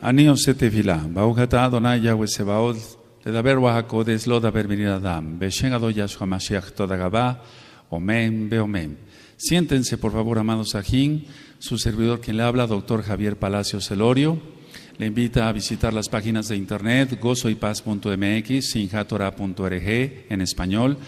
Anio se tefila, Baujata Adonai Yahweh Sebaot, Ledaber Wahakodes, Lodaber Miradam, Beshengado Yahshua Mashiach Todagabá, Omen, Beomen. Siéntense, por favor, amados ajín. Su servidor quien le habla, doctor Javier Palacios Elorio, le invita a visitar las páginas de internet gozoypaz.mx, sinjatorah.org en español,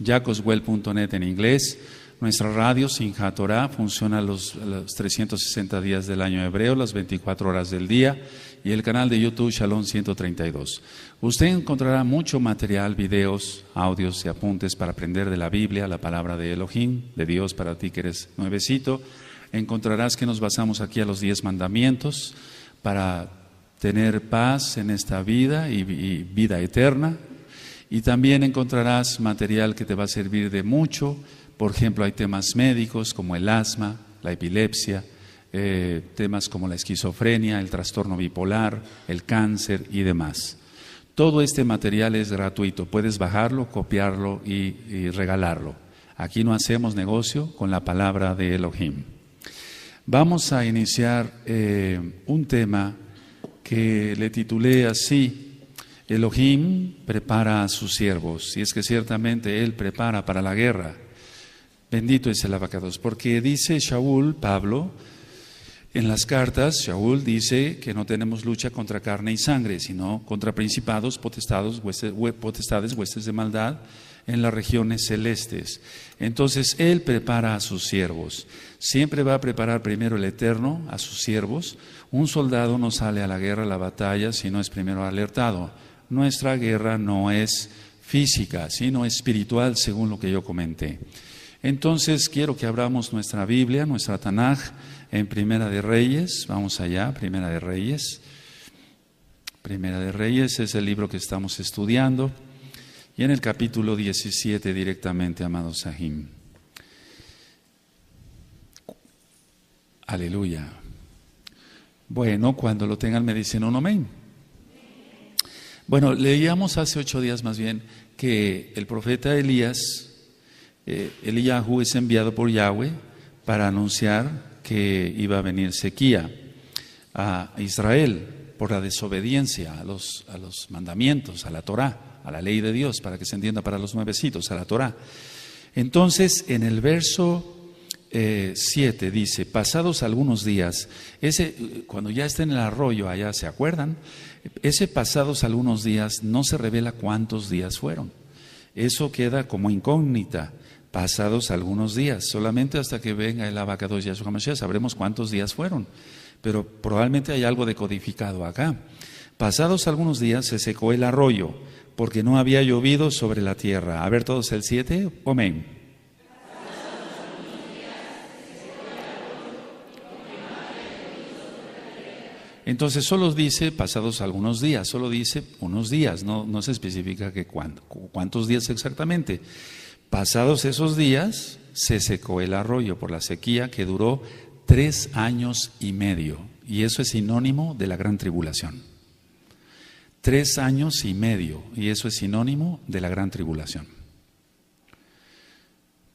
jacoswell.net en inglés. Nuestra radio Sinjat Torah funciona los 360 días del año hebreo, las 24 horas del día, y el canal de YouTube Shalom 132. Usted encontrará mucho material, videos, audios y apuntes para aprender de la Biblia, la palabra de Elohim, de Dios para ti que eres nuevecito. Encontrarás que nos basamos aquí a los 10 mandamientos para tener paz en esta vida y vida eterna. Y también encontrarás material que te va a servir de mucho. Por ejemplo, hay temas médicos como el asma, la epilepsia, temas como la esquizofrenia, el trastorno bipolar, el cáncer y demás. Todo este material es gratuito, puedes bajarlo, copiarlo y regalarlo. Aquí no hacemos negocio con la palabra de Elohim. Vamos a iniciar un tema que le titulé así: Elohim prepara a sus siervos. Y es que ciertamente Él prepara para la guerra. Bendito es el abacados, porque dice Shaul, Pablo, en las cartas, Shaul dice que no tenemos lucha contra carne y sangre, sino contra principados, potestades, huestes de maldad en las regiones celestes. Entonces, Él prepara a sus siervos. Siempre va a preparar primero el Eterno a sus siervos. Un soldado no sale a la guerra, a la batalla, si no es primero alertado. Nuestra guerra no es física, sino espiritual, según lo que yo comenté. Entonces quiero que abramos nuestra Biblia, nuestra Tanaj, en Primera de Reyes. Vamos allá, Primera de Reyes. Primera de Reyes es el libro que estamos estudiando. Y en el capítulo 17 directamente, amados Sahim. Aleluya. Bueno, cuando lo tengan me dicen un amén. Leíamos hace 8 días más bien que el profeta Elías, Eliyahu es enviado por Yahweh para anunciar que iba a venir sequía a Israel por la desobediencia a los mandamientos, a la Torah, a la ley de Dios, para que se entienda para los nuevecitos, a la Torah. Entonces, en el verso 7 dice: pasados algunos días, cuando ya está en el arroyo allá, ¿se acuerdan? Ese pasados algunos días no se revela cuántos días fueron. Eso queda como incógnita. Pasados algunos días, solamente hasta que venga el abacados Yahshua Mashiach sabremos cuántos días fueron, pero probablemente hay algo decodificado acá. Pasados algunos días se secó el arroyo, porque no había llovido sobre la tierra. A ver todos el 7, amén. Entonces solo dice pasados algunos días, solo dice unos días, no se especifica que cuántos días exactamente. Pasados esos días se secó el arroyo por la sequía que duró 3 años y medio, y eso es sinónimo de la gran tribulación. 3 años y medio, y eso es sinónimo de la gran tribulación.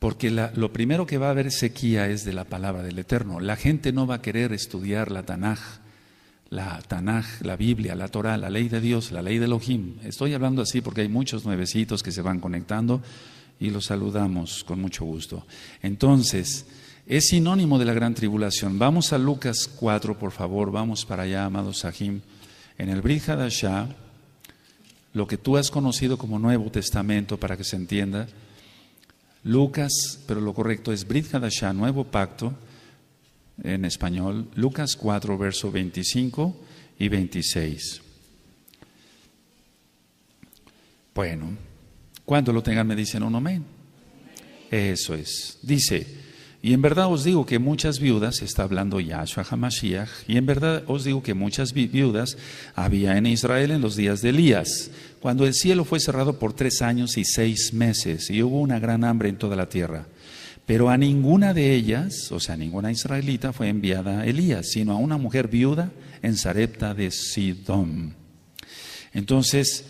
Porque lo primero que va a haber sequía es de la palabra del Eterno. La gente no va a querer estudiar la Tanaj, la Biblia, la Torah, la ley de Dios, la ley de Elohim. Estoy hablando así porque hay muchos nuevecitos que se van conectando y los saludamos con mucho gusto. Entonces, es sinónimo de la gran tribulación. Vamos a Lucas 4, por favor, vamos para allá, amados Sahim. En el Brit Hadashah, lo que tú has conocido como Nuevo Testamento, para que se entienda, Lucas, pero lo correcto es Brit Hadashah, Nuevo Pacto, en español, Lucas 4, verso 25 y 26. Bueno, cuando lo tengan me dicen un amén. Eso es. Dice: y en verdad os digo que muchas viudas, está hablando Yahshua HaMashiach, y en verdad os digo que muchas viudas había en Israel en los días de Elías, cuando el cielo fue cerrado por 3 años y 6 meses, y hubo una gran hambre en toda la tierra. Pero a ninguna de ellas, o sea, ninguna israelita, fue enviada Elías, sino a una mujer viuda en Sarepta de Sidón. Entonces,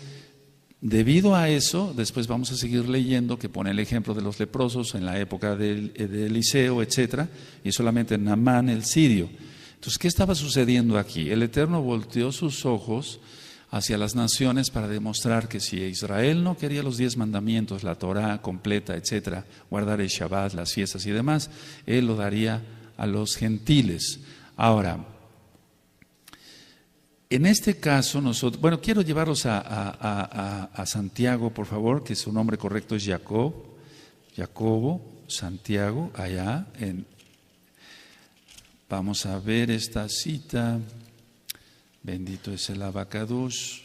debido a eso, después vamos a seguir leyendo que pone el ejemplo de los leprosos en la época de Eliseo, etcétera, y solamente Naamán el sirio. Entonces, ¿qué estaba sucediendo aquí? El Eterno volteó sus ojos hacia las naciones para demostrar que si Israel no quería los 10 mandamientos, la Torá completa, etcétera, guardar el Shabbat, las fiestas y demás, Él lo daría a los gentiles. Ahora, en este caso nosotros, bueno, quiero llevarlos a Santiago, por favor, que su nombre correcto es Jacobo, Santiago, allá vamos a ver esta cita. Bendito es el Abacados.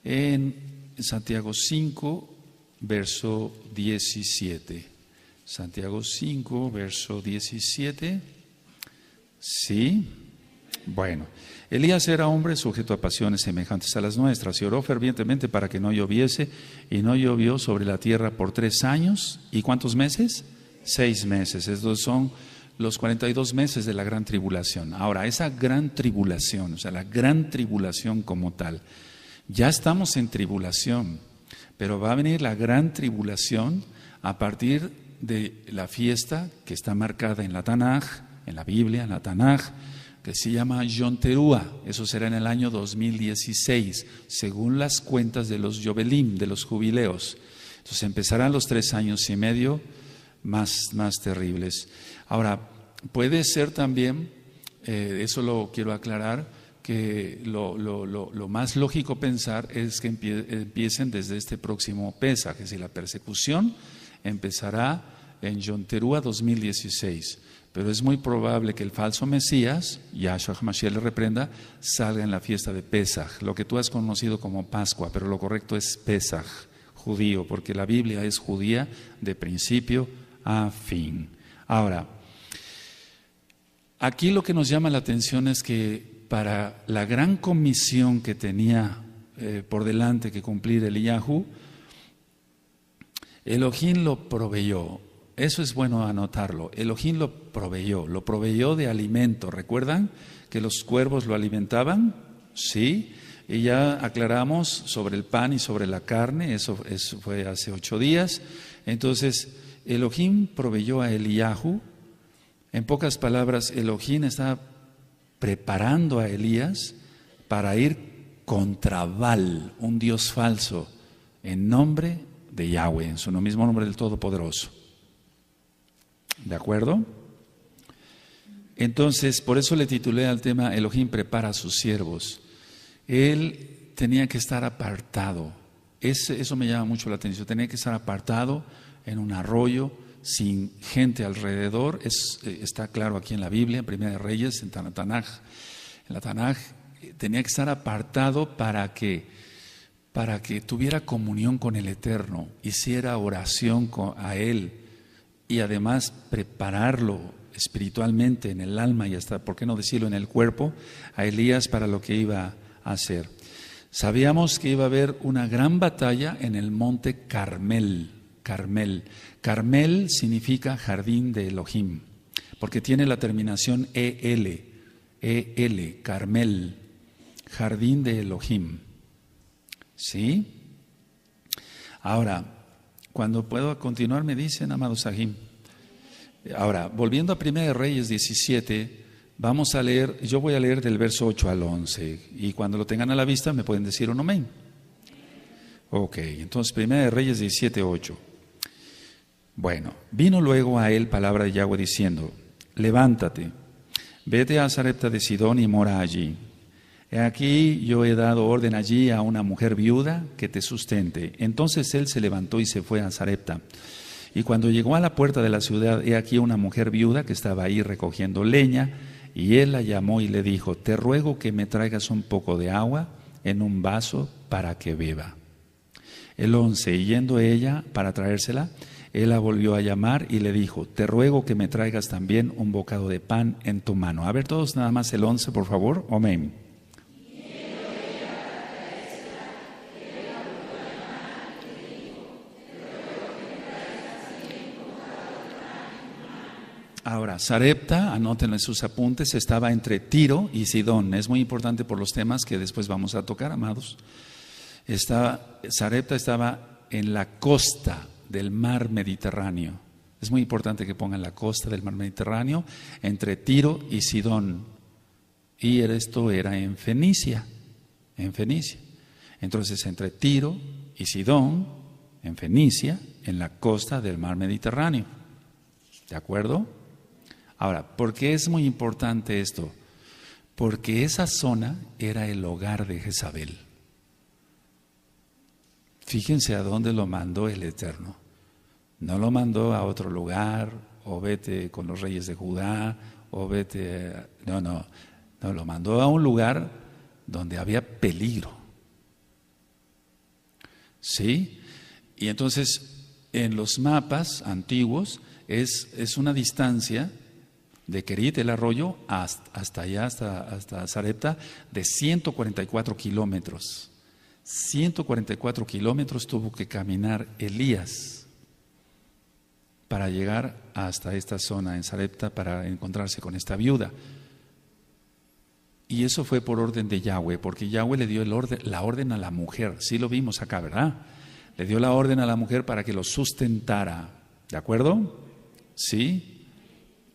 En Santiago 5, verso 17. Santiago 5, verso 17. Sí. Bueno. Elías era hombre sujeto a pasiones semejantes a las nuestras y oró fervientemente para que no lloviese, y no llovió sobre la tierra por 3 años. ¿Y cuántos meses? 6 meses. Estos son los 42 meses de la gran tribulación. Ahora, esa gran tribulación, o sea, la gran tribulación como tal, ya estamos en tribulación, pero va a venir la gran tribulación a partir de la fiesta que está marcada en la Tanaj, en la Biblia, en la Tanaj, que se llama Yom Teruah. Eso será en el año 2016, según las cuentas de los Yobelim, de los jubileos. Entonces empezarán los 3 años y medio más terribles. Ahora, puede ser también, eso lo quiero aclarar, que lo más lógico pensar es que empiecen desde este próximo Pesaj, que si la persecución empezará en Yom Teruah 2016. Pero es muy probable que el falso Mesías, Yahshua HaMashiach le reprenda, salga en la fiesta de Pesaj, lo que tú has conocido como Pascua, pero lo correcto es Pesaj, judío, porque la Biblia es judía de principio a fin. Ahora, aquí lo que nos llama la atención es que para la gran comisión que tenía por delante que cumplir Eliyahu, Elohim lo proveyó. Eso es bueno anotarlo. Elohim lo proveyó de alimento. ¿Recuerdan que los cuervos lo alimentaban? Sí. Y ya aclaramos sobre el pan y sobre la carne, eso fue hace 8 días. Entonces, Elohim proveyó a Eliyahu. En pocas palabras, Elohim está preparando a Elías para ir contra Baal, un dios falso, en nombre de Yahweh, en su mismo nombre del Todopoderoso. ¿De acuerdo? Entonces, por eso le titulé al tema Elohim prepara a sus siervos. Él tenía que estar apartado. Eso me llama mucho la atención. Tenía que estar apartado en un arroyo, sin gente alrededor. Está claro aquí en la Biblia, en Primera de Reyes, en la Tanaj. Tenía que estar apartado para que tuviera comunión con el Eterno, hiciera oración a Él, y además prepararlo espiritualmente en el alma y hasta, ¿por qué no decirlo, en el cuerpo, a Elías para lo que iba a hacer? Sabíamos que iba a haber una gran batalla en el monte Carmel. Carmel significa jardín de Elohim, porque tiene la terminación EL, Carmel, jardín de Elohim. ¿Sí? Ahora, cuando puedo continuar me dicen, amados Sahim. Ahora, volviendo a 1 Reyes 17, vamos a leer, yo voy a leer del verso 8 al 11, y cuando lo tengan a la vista me pueden decir un amén. Ok, entonces 1 Reyes 17, 8. Bueno, vino luego a él palabra de Yahweh diciendo: levántate, vete a Sarepta de Sidón y mora allí. He aquí yo he dado orden allí a una mujer viuda que te sustente. Entonces él se levantó y se fue a Sarepta. Y cuando llegó a la puerta de la ciudad, he aquí una mujer viuda que estaba ahí recogiendo leña, y él la llamó y le dijo: te ruego que me traigas un poco de agua en un vaso para que beba. El 11, y yendo ella para traérsela, él la volvió a llamar y le dijo: te ruego que me traigas también un bocado de pan en tu mano. A ver todos nada más el 11, por favor. Amén. Ahora, Sarepta, anótenlo en sus apuntes, estaba entre Tiro y Sidón. Es muy importante por los temas que después vamos a tocar, amados. Sarepta estaba en la costa del mar Mediterráneo. Es muy importante que pongan la costa del mar Mediterráneo entre Tiro y Sidón. Y esto era en Fenicia, en Fenicia. Entonces, entre Tiro y Sidón, en Fenicia, en la costa del mar Mediterráneo. ¿De acuerdo? Ahora, ¿por qué es muy importante esto? Porque esa zona era el hogar de Jezabel. Fíjense a dónde lo mandó el Eterno. No lo mandó a otro lugar, o vete con los reyes de Judá, o vete... No, lo mandó a un lugar donde había peligro. ¿Sí? Y entonces, en los mapas antiguos, es una distancia de Kerit, el arroyo, hasta allá, hasta Sarepta, de 144 kilómetros. 144 kilómetros tuvo que caminar Elías para llegar hasta esta zona en Sarepta para encontrarse con esta viuda. Y eso fue por orden de Yahweh, porque Yahweh le dio la orden a la mujer. Sí lo vimos acá, ¿verdad? Le dio la orden a la mujer para que lo sustentara. ¿De acuerdo? ¿Sí?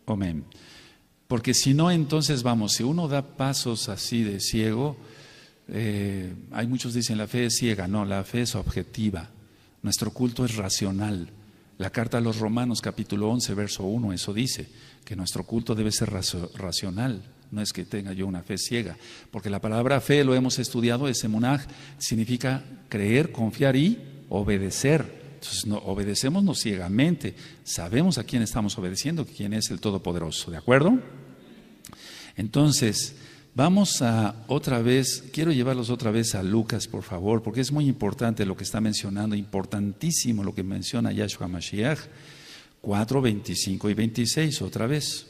Amén. Porque si no, entonces vamos, si uno da pasos así de ciego, hay muchos dicen la fe es ciega. No, la fe es objetiva. Nuestro culto es racional. La carta a los Romanos capítulo 11 verso 1 eso dice, que nuestro culto debe ser racional. No es que tenga yo una fe ciega, porque la palabra fe, lo hemos estudiado, es emunaj, significa creer, confiar y obedecer. Entonces obedecemos no ciegamente, sabemos a quién estamos obedeciendo, quién es el Todopoderoso, ¿de acuerdo? Entonces, vamos a otra vez, quiero llevarlos otra vez a Lucas, por favor, porque es muy importante lo que está mencionando, importantísimo lo que menciona Yahshua Mashiach, 4, 25 y 26, otra vez.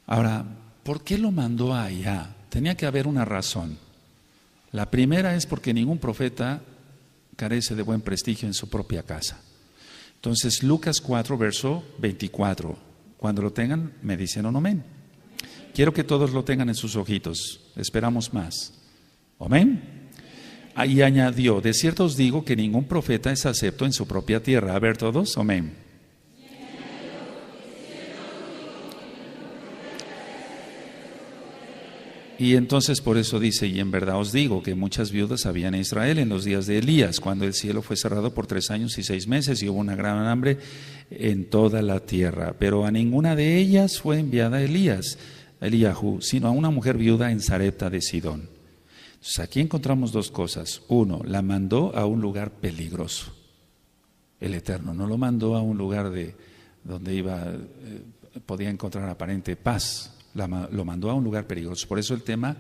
Ahora, ¿por qué lo mandó allá? Tenía que haber una razón. La primera es porque ningún profeta carece de buen prestigio en su propia casa. Entonces, Lucas 4, verso 24. Cuando lo tengan, me dicen amén. Quiero que todos lo tengan en sus ojitos. Esperamos más. Amén. Y añadió, de cierto os digo que ningún profeta es acepto en su propia tierra. A ver todos, amén. Y entonces por eso dice, y en verdad os digo que muchas viudas había en Israel en los días de Elías, cuando el cielo fue cerrado por 3 años y 6 meses y hubo una gran hambre en toda la tierra. Pero a ninguna de ellas fue enviada Eliyahu, sino a una mujer viuda en Sarepta de Sidón. Entonces aquí encontramos dos cosas. Uno, la mandó a un lugar peligroso. El Eterno no lo mandó a un lugar donde podía encontrar aparente paz. Lo mandó a un lugar peligroso. Por eso el tema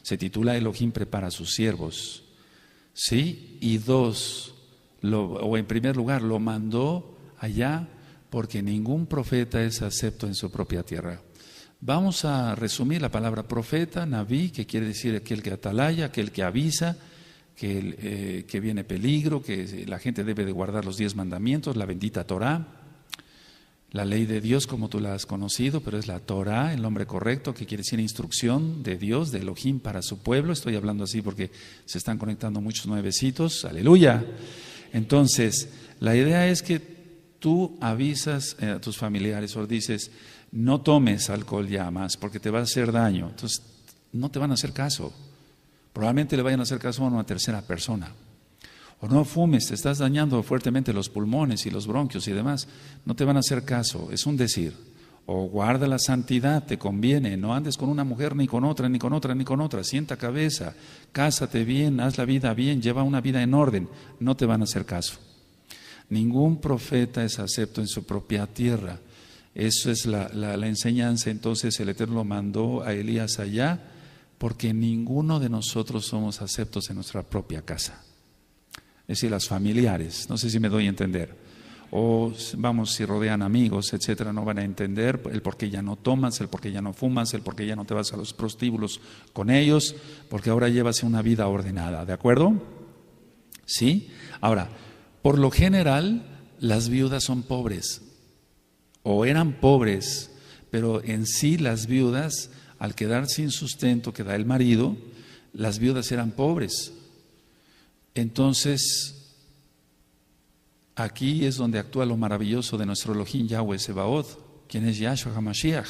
se titula Elohim prepara a sus siervos. ¿Sí? Y dos, en primer lugar, lo mandó allá porque ningún profeta es acepto en su propia tierra. Vamos a resumir la palabra profeta, Naví, que quiere decir aquel que atalaya, aquel que avisa, que viene peligro, que la gente debe de guardar los 10 mandamientos, la bendita Torá. La ley de Dios como tú la has conocido, pero es la Torah, el nombre correcto, que quiere decir instrucción de Dios, de Elohim para su pueblo. Estoy hablando así porque se están conectando muchos nuevecitos. ¡Aleluya! Entonces, la idea es que tú avisas a tus familiares o dices, no tomes alcohol ya más porque te va a hacer daño. Entonces, no te van a hacer caso. Probablemente le vayan a hacer caso a una tercera persona. O no fumes, te estás dañando fuertemente los pulmones y los bronquios y demás. No te van a hacer caso, es un decir. O guarda la santidad, te conviene. No andes con una mujer ni con otra, ni con otra, ni con otra. Sienta cabeza, cásate bien, haz la vida bien, lleva una vida en orden. No te van a hacer caso. Ningún profeta es acepto en su propia tierra. Eso es la enseñanza. Entonces el Eterno lo mandó a Elías allá porque ninguno de nosotros somos aceptos en nuestra propia casa. Es decir, las familiares, no sé si me doy a entender. O vamos, si rodean amigos, etcétera, no van a entender el por qué ya no tomas, el por qué ya no fumas, el por qué ya no te vas a los prostíbulos con ellos, porque ahora llevas una vida ordenada, ¿de acuerdo? ¿Sí? Ahora, por lo general, las viudas son pobres, o eran pobres, pero en sí las viudas, al quedar sin sustento que da el marido, las viudas eran pobres. Entonces, aquí es donde actúa lo maravilloso de nuestro Elohim Yahweh Sebaot, quien es Yahshua HaMashiach.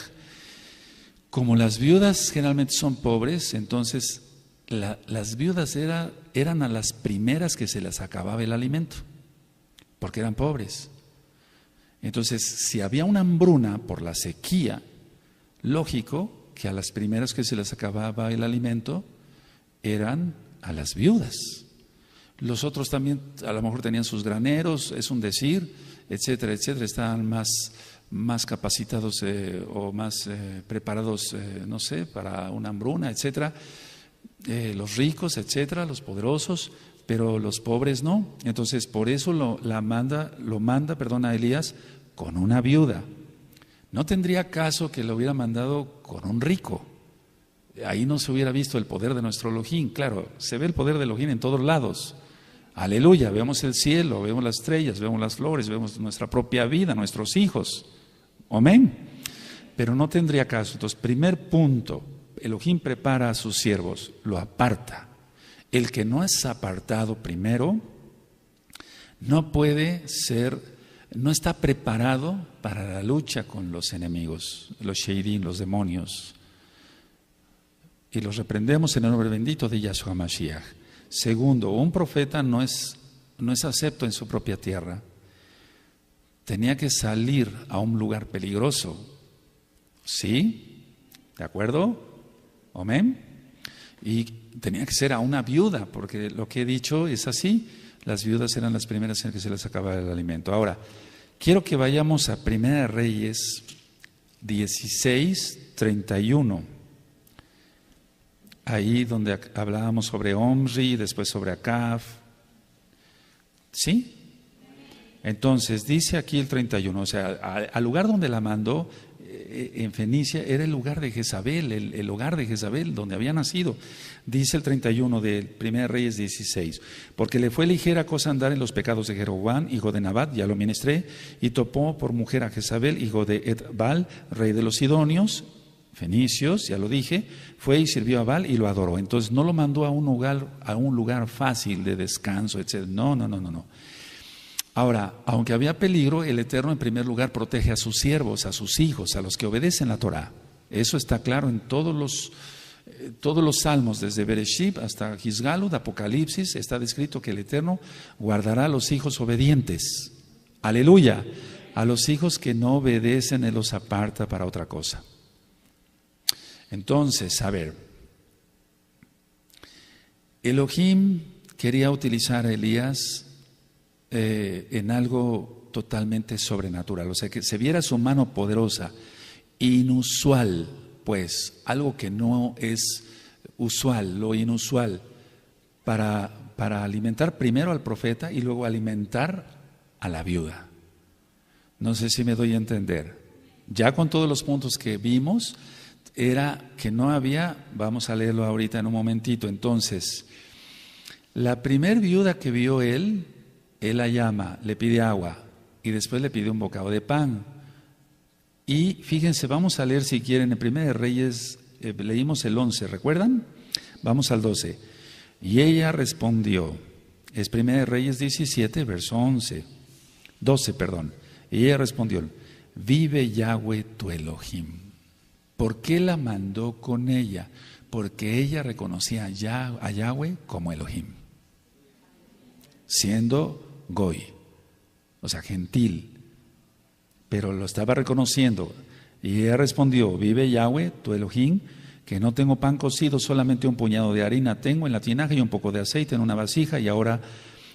como las viudas generalmente son pobres, entonces las viudas eran a las primeras que se les acababa el alimento, porque eran pobres. Entonces, si había una hambruna por la sequía, lógico que a las primeras que se les acababa el alimento eran a las viudas. Los otros también a lo mejor tenían sus graneros, es un decir, etcétera, etcétera, estaban más capacitados o más preparados, no sé, para una hambruna, etcétera. Los ricos, etcétera, los poderosos, pero los pobres no. Entonces, por eso lo manda a Elías con una viuda. No tendría caso que lo hubiera mandado con un rico. Ahí no se hubiera visto el poder de nuestro Elohim. Claro, se ve el poder de Elohim en todos lados. Aleluya, vemos el cielo, vemos las estrellas, vemos las flores, vemos nuestra propia vida, nuestros hijos. Amén. Pero no tendría caso. Entonces, primer punto, Elohim prepara a sus siervos, lo aparta. El que no es apartado primero, no está preparado para la lucha con los enemigos, los sheidim, los demonios. Y los reprendemos en el nombre bendito de Yahshua Mashiach. Segundo, un profeta no es acepto en su propia tierra. Tenía que salir a un lugar peligroso. ¿Sí? ¿De acuerdo? Amén. Y tenía que ser a una viuda, porque lo que he dicho es así. Las viudas eran las primeras en que se les acababa el alimento. Ahora, quiero que vayamos a Primera Reyes 16:31. Ahí donde hablábamos sobre Omri, después sobre Acab. ¿Sí? Entonces, dice aquí el 31, o sea, al lugar donde la mandó, en Fenicia, era el lugar de Jezabel, el hogar de Jezabel, donde había nacido. Dice el 31 de 1 Reyes 16, porque le fue ligera cosa andar en los pecados de Jeroboam, hijo de Nabat, ya lo ministré, y topó por mujer a Jezabel, hijo de Etbal, rey de los Sidonios, fenicios, ya lo dije, fue y sirvió a Baal y lo adoró. Entonces no lo mandó a un lugar fácil de descanso, etc. No. Ahora, aunque había peligro, el Eterno en primer lugar protege a sus siervos, a sus hijos, a los que obedecen la Torah. Eso está claro en todos los salmos, desde Bereshit hasta Gisgalud, Apocalipsis, está descrito que el Eterno guardará a los hijos obedientes. Aleluya. A los hijos que no obedecen, Él los aparta para otra cosa. Entonces, a ver, Elohim quería utilizar a Elías en algo totalmente sobrenatural, o sea, que se viera su mano poderosa, inusual, pues, algo que no es usual, lo inusual, para alimentar primero al profeta y luego alimentar a la viuda. No sé si me doy a entender. Ya con todos los puntos que vimos, era que no había, vamos a leerlo ahorita en un momentito. Entonces, la primer viuda que vio él la llama, le pide agua y después le pide un bocado de pan. Y fíjense, vamos a leer si quieren en Primera de Reyes, leímos el 11, ¿recuerdan? Vamos al 12. Y ella respondió, es Primera de Reyes 17, verso 12. Y ella respondió, vive Yahweh tu Elohim. ¿Por qué la mandó con ella? Porque ella reconocía a Yahweh como Elohim, siendo Goy, o sea, gentil, pero lo estaba reconociendo. Y ella respondió, vive Yahweh tu Elohim, que no tengo pan cocido, solamente un puñado de harina tengo en la tinaja y un poco de aceite en una vasija, y ahora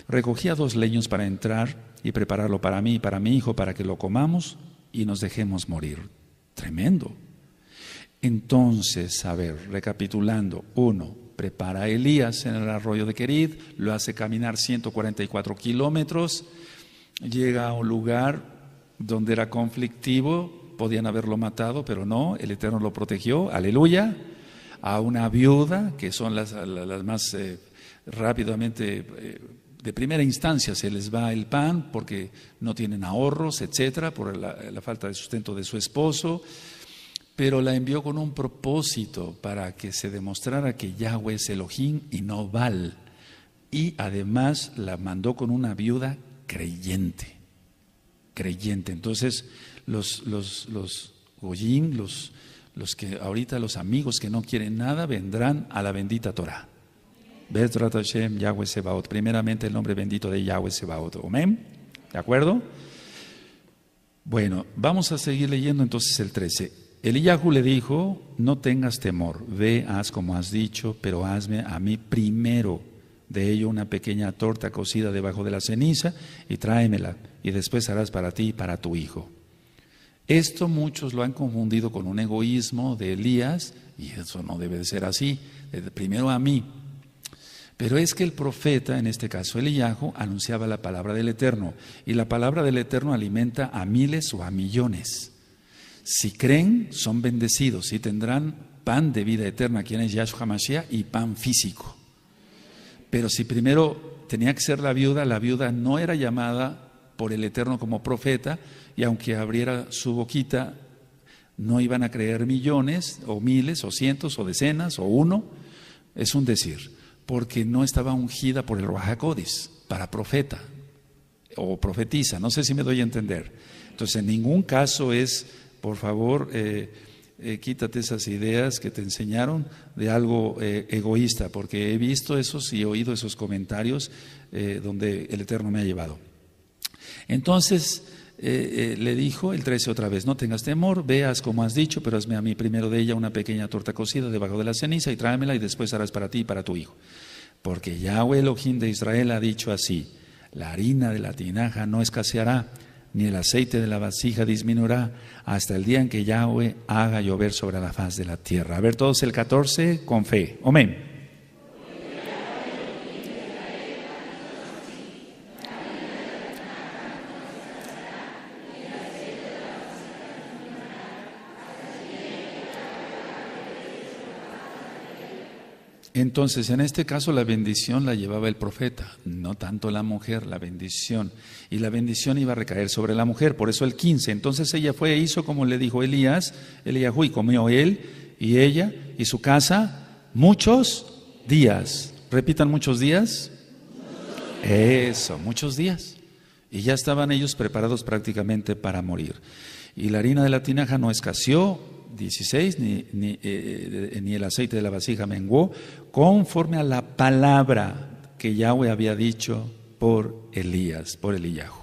recogía 2 leños para entrar y prepararlo para mí y para mi hijo, para que lo comamos y nos dejemos morir. Tremendo. Entonces, a ver, recapitulando, 1, prepara a Elías en el arroyo de Kerit, lo hace caminar 144 kilómetros, llega a un lugar donde era conflictivo, podían haberlo matado, pero no, el Eterno lo protegió, aleluya, a una viuda, que son las más rápidamente, de primera instancia se les va el pan porque no tienen ahorros, etcétera, por la falta de sustento de su esposo. Pero la envió con un propósito para que se demostrara que Yahweh es Elohim y no Baal. Y además la mandó con una viuda creyente. Entonces los goyim, Ahorita los amigos que no quieren nada vendrán a la bendita Torah. Bezrat Hashem, Yahweh Sebaot. Primeramente el nombre bendito de Yahweh Sebaot. Amén. ¿De acuerdo? Bueno, vamos a seguir leyendo entonces el 13. Eliyahu le dijo: no tengas temor, ve, haz como has dicho, pero hazme a mí primero de ello una pequeña torta cocida debajo de la ceniza y tráemela, y después harás para ti y para tu hijo. Esto muchos lo han confundido con un egoísmo de Elías, y eso no debe de ser así, primero a mí. Pero es que el profeta, en este caso Eliyahu, anunciaba la palabra del Eterno, y la palabra del Eterno alimenta a miles o a millones. Si creen, son bendecidos y tendrán pan de vida eterna, quien es Yahshua Mashiach, y pan físico. Pero si primero tenía que ser la viuda no era llamada por el Eterno como profeta, y aunque abriera su boquita, no iban a creer millones, o miles, o cientos, o decenas, o uno. Es un decir, porque no estaba ungida por el Ruach HaKodesh para profeta o profetiza. No sé si me doy a entender. Entonces, en ningún caso es, por favor, quítate esas ideas que te enseñaron de algo egoísta, porque he visto esos y he oído esos comentarios donde el Eterno me ha llevado. Entonces, le dijo el 13 otra vez: no tengas temor, veas como has dicho, pero hazme a mí primero de ella una pequeña torta cocida debajo de la ceniza y tráemela, y después harás para ti y para tu hijo. Porque Yahweh Elohim de Israel ha dicho así: la harina de la tinaja no escaseará, ni el aceite de la vasija disminuirá, hasta el día en que Yahweh haga llover sobre la faz de la tierra. A ver todos el 14 con fe. Amén. Entonces, en este caso la bendición la llevaba el profeta, no tanto la mujer, la bendición. Y la bendición iba a recaer sobre la mujer, por eso el 15. Entonces ella fue e hizo como le dijo Eliyahu, y comió él y ella y su casa muchos días. Repitan: muchos días. Eso, muchos días. Y ya estaban ellos preparados prácticamente para morir. Y la harina de la tinaja no escaseó, 16, ni el aceite de la vasija menguó, conforme a la palabra que Yahweh había dicho por Elías, por Eliyahu.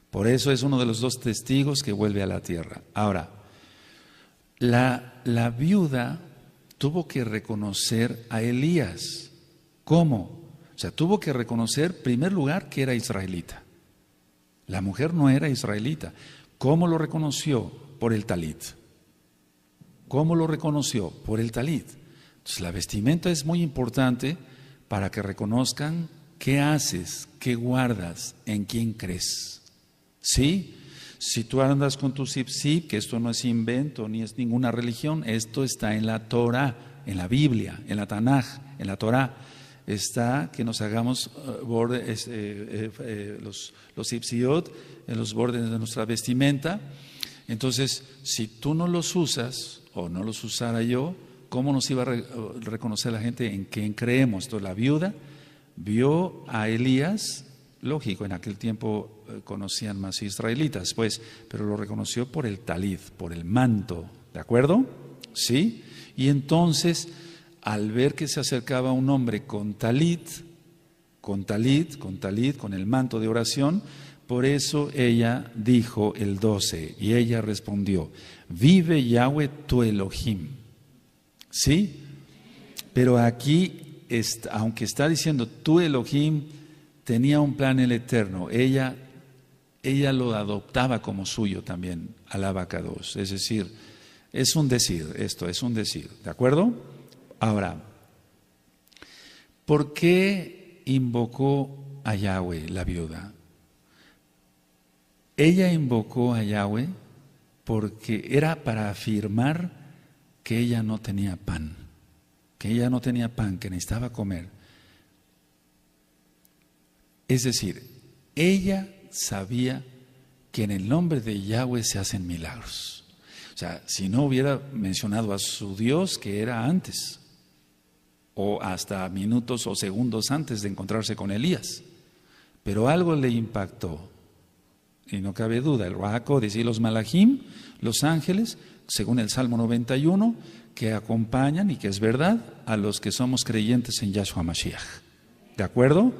Por eso es uno de los dos testigos que vuelve a la tierra. Ahora, la viuda tuvo que reconocer a Elías. ¿Cómo? O sea, tuvo que reconocer, en primer lugar, que era israelita. La mujer no era israelita. ¿Cómo lo reconoció? Por el talit. ¿Cómo lo reconoció? Por el talit. Entonces, la vestimenta es muy importante para que reconozcan qué haces, qué guardas, en quién crees. ¿Sí? Si tú andas con tu zip, que esto no es invento ni es ninguna religión, esto está en la Torah, en la Biblia, en la Tanaj, en la Torah. Está que nos hagamos bordes, los zipsiot en los bordes de nuestra vestimenta. Entonces, si tú no los usas, o no los usara yo, ¿cómo nos iba a reconocer la gente en quién creemos? Entonces la viuda vio a Elías, lógico, en aquel tiempo conocían más israelitas, pues, pero lo reconoció por el talit, por el manto, ¿de acuerdo? ¿Sí? Y entonces, al ver que se acercaba un hombre con talit, con el manto de oración, por eso ella dijo el 12, y ella respondió: vive Yahweh tu Elohim. ¿Sí? Pero aquí, aunque está diciendo tu Elohim, tenía un plan el Eterno. Ella lo adoptaba como suyo también, al abacados. Es decir, es un decir, esto es un decir. ¿De acuerdo? Ahora, ¿por qué invocó a Yahweh la viuda? Ella invocó a Yahweh porque era para afirmar que ella no tenía pan, que necesitaba comer. Es decir, ella sabía que en el nombre de Yahweh se hacen milagros. O sea, si no hubiera mencionado a su Dios, que era antes, o hasta minutos o segundos antes de encontrarse con Elías, pero algo le impactó. Y no cabe duda, el Ruach HaKodesh y los Malachim, los ángeles, según el Salmo 91, que acompañan, y que es verdad, a los que somos creyentes en Yahshua Mashiach. ¿De acuerdo?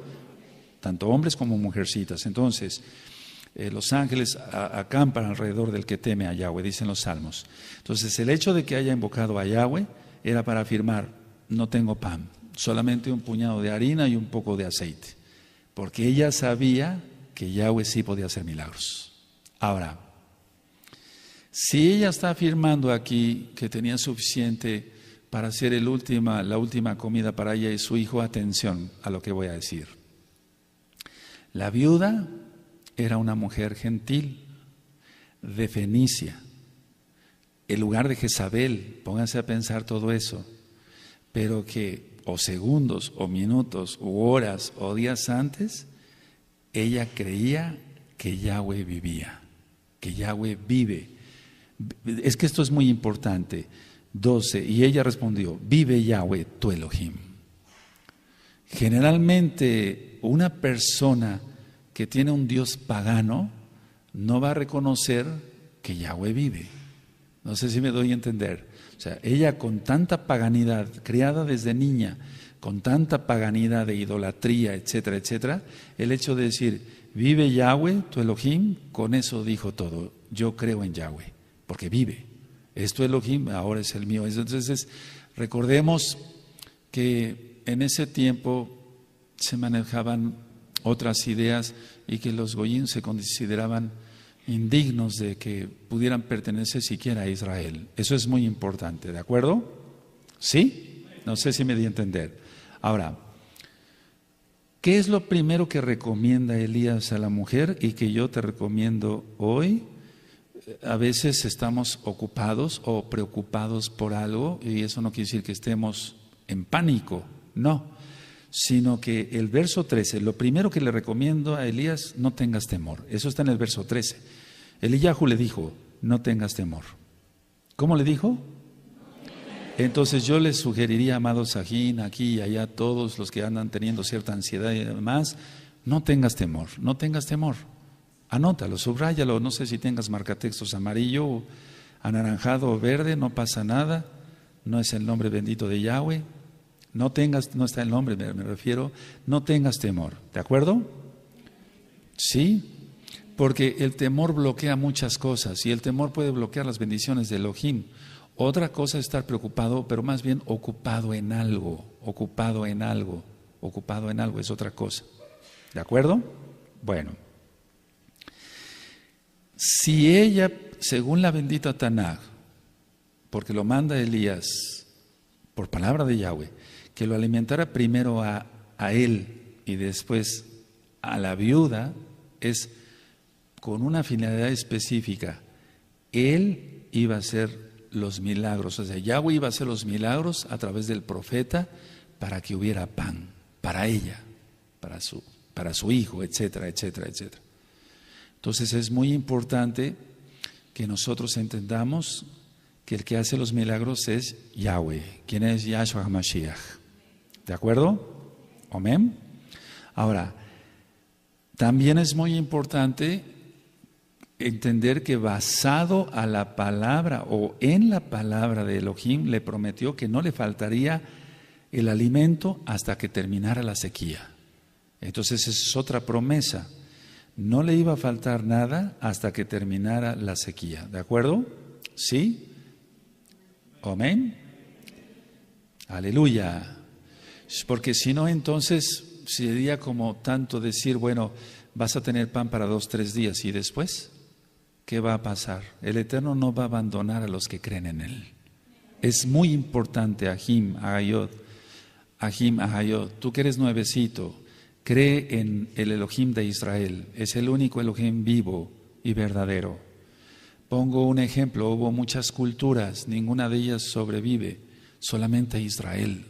Tanto hombres como mujercitas. Entonces, los ángeles acampan alrededor del que teme a Yahweh, dicen los salmos. Entonces, el hecho de que haya invocado a Yahweh era para afirmar: no tengo pan, solamente un puñado de harina y un poco de aceite. Porque ella sabía que Yahweh sí podía hacer milagros. Ahora, si ella está afirmando aquí que tenía suficiente para hacer la última comida para ella y su hijo, atención a lo que voy a decir. La viuda era una mujer gentil de Fenicia, el lugar de Jezabel. Pónganse a pensar todo eso, pero que o segundos o minutos u horas o días antes, ella creía que Yahweh vivía, que Yahweh vive. Es que esto es muy importante. 12, y ella respondió: vive Yahweh tu Elohim. Generalmente una persona que tiene un Dios pagano no va a reconocer que Yahweh vive. No sé si me doy a entender. O sea, ella con tanta paganidad, criada desde niña, con tanta paganidad de idolatría, etcétera, etcétera, el hecho de decir: vive Yahweh tu Elohim, con eso dijo todo. Yo creo en Yahweh, porque vive. Es tu Elohim, ahora es el mío. Entonces, recordemos que en ese tiempo se manejaban otras ideas y que los goyim se consideraban indignos de que pudieran pertenecer siquiera a Israel. Eso es muy importante, ¿de acuerdo? ¿Sí? No sé si me di a entender. Ahora, ¿qué es lo primero que recomienda Elías a la mujer y que yo te recomiendo hoy? A veces estamos ocupados o preocupados por algo, y eso no quiere decir que estemos en pánico, no, sino que el verso 13, lo primero que le recomiendo a Elías: no tengas temor. Eso está en el verso 13. Eliyahu le dijo: no tengas temor. ¿Cómo le dijo? Entonces yo les sugeriría, amados Sajín, aquí y allá, todos los que andan teniendo cierta ansiedad y demás: no tengas temor, no tengas temor. Anótalo, subráyalo, no sé si tengas marcatextos amarillo, anaranjado o verde, no pasa nada, no es el nombre bendito de Yahweh, no está el nombre, me refiero, no tengas temor, ¿de acuerdo? Sí, porque el temor bloquea muchas cosas y el temor puede bloquear las bendiciones de Elohim. Otra cosa es estar preocupado, pero más bien ocupado en algo es otra cosa, ¿de acuerdo? Bueno. Si ella, según la bendita Tanaj, porque lo manda Elías por palabra de Yahweh, que lo alimentara primero a él y después a la viuda, es con una finalidad específica. Él iba a hacer los milagros, o sea, Yahweh iba a hacer los milagros a través del profeta para que hubiera pan, para ella, para su hijo, etcétera, etcétera, etcétera. Entonces es muy importante que nosotros entendamos que el que hace los milagros es Yahweh, quien es Yahshua HaMashiach. ¿De acuerdo? Amén. Ahora, también es muy importante entender que basado a la palabra o en la palabra de Elohim, le prometió que no le faltaría el alimento hasta que terminara la sequía. Entonces esa es otra promesa. No le iba a faltar nada hasta que terminara la sequía. ¿De acuerdo? ¿Sí? Amén. Aleluya. Porque si no, entonces sería como tanto decir: bueno, vas a tener pan para 2, 3 días, y después, ¿qué va a pasar? El Eterno no va a abandonar a los que creen en Él. Es muy importante, Ahim, Ahayot, tú que eres nuevecito, cree en el Elohim de Israel. Es el único Elohim vivo y verdadero. Pongo un ejemplo: hubo muchas culturas, ninguna de ellas sobrevive, solamente Israel.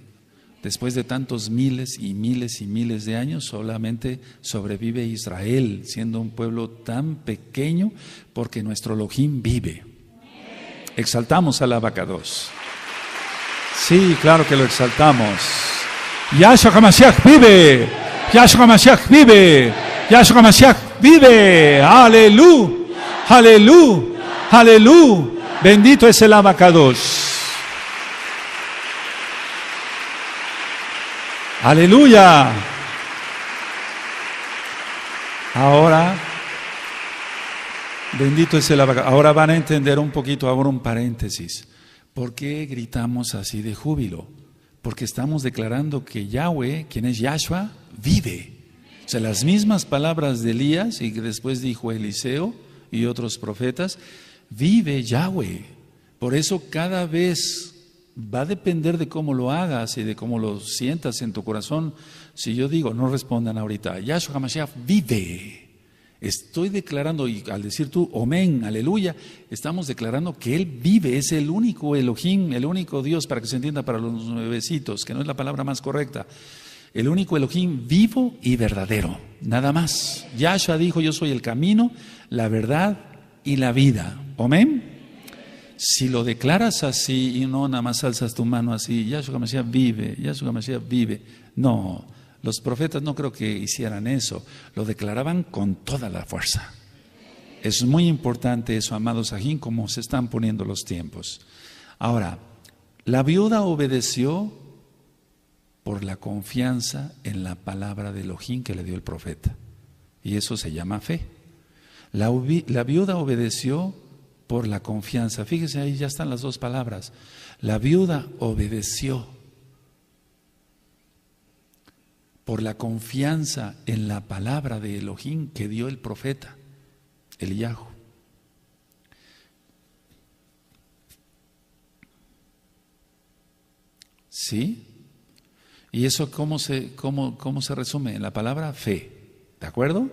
Después de tantos miles y miles y miles de años, solamente sobrevive Israel, siendo un pueblo tan pequeño, porque nuestro Elohim vive. Exaltamos al Abacados. Sí, claro que lo exaltamos. Yahshua HaMashiach vive. Yahshua HaMashiach vive. Yahshua HaMashiach vive. Aleluya. Aleluya. Aleluya. Bendito es el Abacados. Aleluya. Ahora, bendito es el Abacados. Ahora van a entender un poquito, ahora un paréntesis. ¿Por qué gritamos así de júbilo? Porque estamos declarando que Yahweh, quien es Yahshua, vive. O sea, las mismas palabras de Elías y que después dijo Eliseo y otros profetas, vive Yahweh. Por eso cada vez va a depender de cómo lo hagas y de cómo lo sientas en tu corazón. Si yo digo, no respondan ahorita, Yahshua HaMashiach vive. Estoy declarando, y al decir tú, amén, aleluya, estamos declarando que Él vive, es el único Elohim, el único Dios, para que se entienda para los nuevecitos, que no es la palabra más correcta. El único Elohim vivo y verdadero, nada más. Yahshua dijo, yo soy el camino, la verdad y la vida. Amén. Si lo declaras así y no nada más alzas tu mano así, Yahshua HaMashiach vive, Yahshua HaMashiach vive. No, los profetas no creo que hicieran eso, lo declaraban con toda la fuerza. Es muy importante eso, amados ajín, como se están poniendo los tiempos. Ahora, la viuda obedeció por la confianza en la palabra de Elohim que le dio el profeta. Y eso se llama fe. La viuda obedeció por la confianza. Fíjese, ahí ya están las dos palabras. La viuda obedeció por la confianza en la palabra de Elohim que dio el profeta, Eliyahu. ¿Sí? ¿Y eso cómo se resume? En la palabra fe, ¿de acuerdo?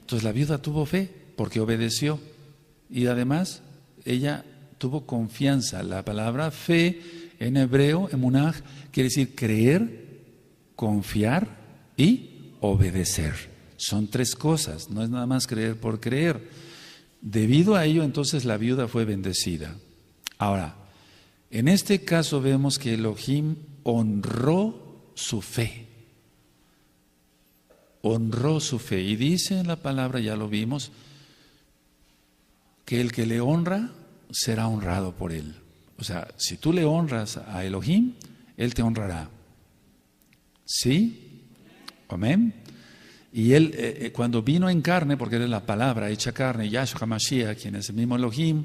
Entonces la viuda tuvo fe porque obedeció y además ella tuvo confianza. La palabra fe en hebreo, emunah, quiere decir creer, confiar y obedecer. Son tres cosas, no es nada más creer por creer. Debido a ello, entonces la viuda fue bendecida. Ahora, en este caso vemos que Elohim honró su fe. Honró su fe. Y dice en la palabra, ya lo vimos, que el que le honra será honrado por él. O sea, si tú le honras a Elohim, Él te honrará. ¿Sí? Amén. Y Él, cuando vino en carne, porque Él es la palabra hecha carne, Yahshua HaMashiach, quien es el mismo Elohim,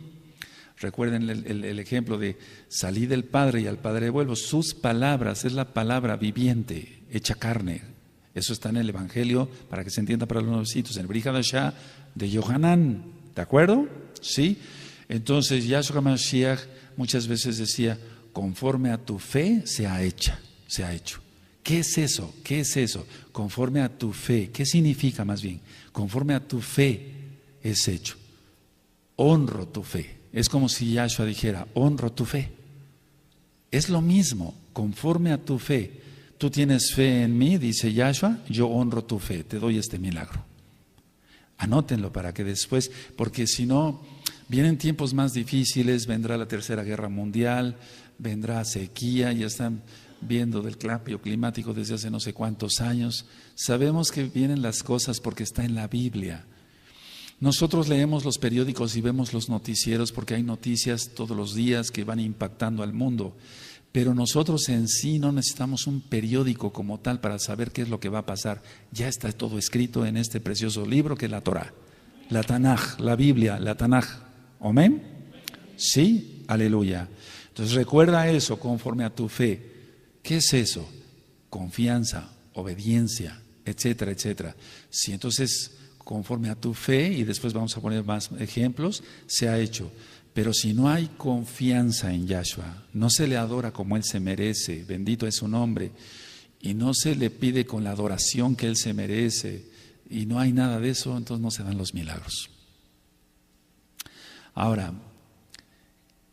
recuerden el ejemplo de salí del Padre y al Padre vuelvo. Sus palabras es la palabra viviente, hecha carne. Eso está en el Evangelio, para que se entienda para los nuevecitos, en el Brit Hadashah de Yohanan. ¿De acuerdo? ¿Sí? Entonces Yahshua HaMashiach muchas veces decía, conforme a tu fe se ha hecho. ¿Qué es eso? ¿Qué es eso? Conforme a tu fe. ¿Qué significa más bien? Conforme a tu fe es hecho. Honro tu fe. Es como si Yahshua dijera, honro tu fe. Es lo mismo, conforme a tu fe. Tú tienes fe en mí, dice Yahshua, yo honro tu fe, te doy este milagro. Anótenlo para que después, porque si no, vienen tiempos más difíciles, vendrá la Tercera Guerra Mundial, vendrá sequía, ya están viendo del cambio climático desde hace no sé cuántos años. Sabemos que vienen las cosas porque está en la Biblia. Nosotros leemos los periódicos y vemos los noticieros porque hay noticias todos los días que van impactando al mundo. Pero nosotros en sí no necesitamos un periódico como tal para saber qué es lo que va a pasar. Ya está todo escrito en este precioso libro que es la Torah, la Tanaj, la Biblia, la Tanaj. ¿Amén? Sí, aleluya. Entonces recuerda eso conforme a tu fe. ¿Qué es eso? Confianza, obediencia, etcétera, etcétera. Sí, entonces conforme a tu fe, y después vamos a poner más ejemplos, se ha hecho. Pero si no hay confianza en Yahshua, no se le adora como Él se merece, bendito es su nombre, y no se le pide con la adoración que Él se merece, y no hay nada de eso, entonces no se dan los milagros. Ahora,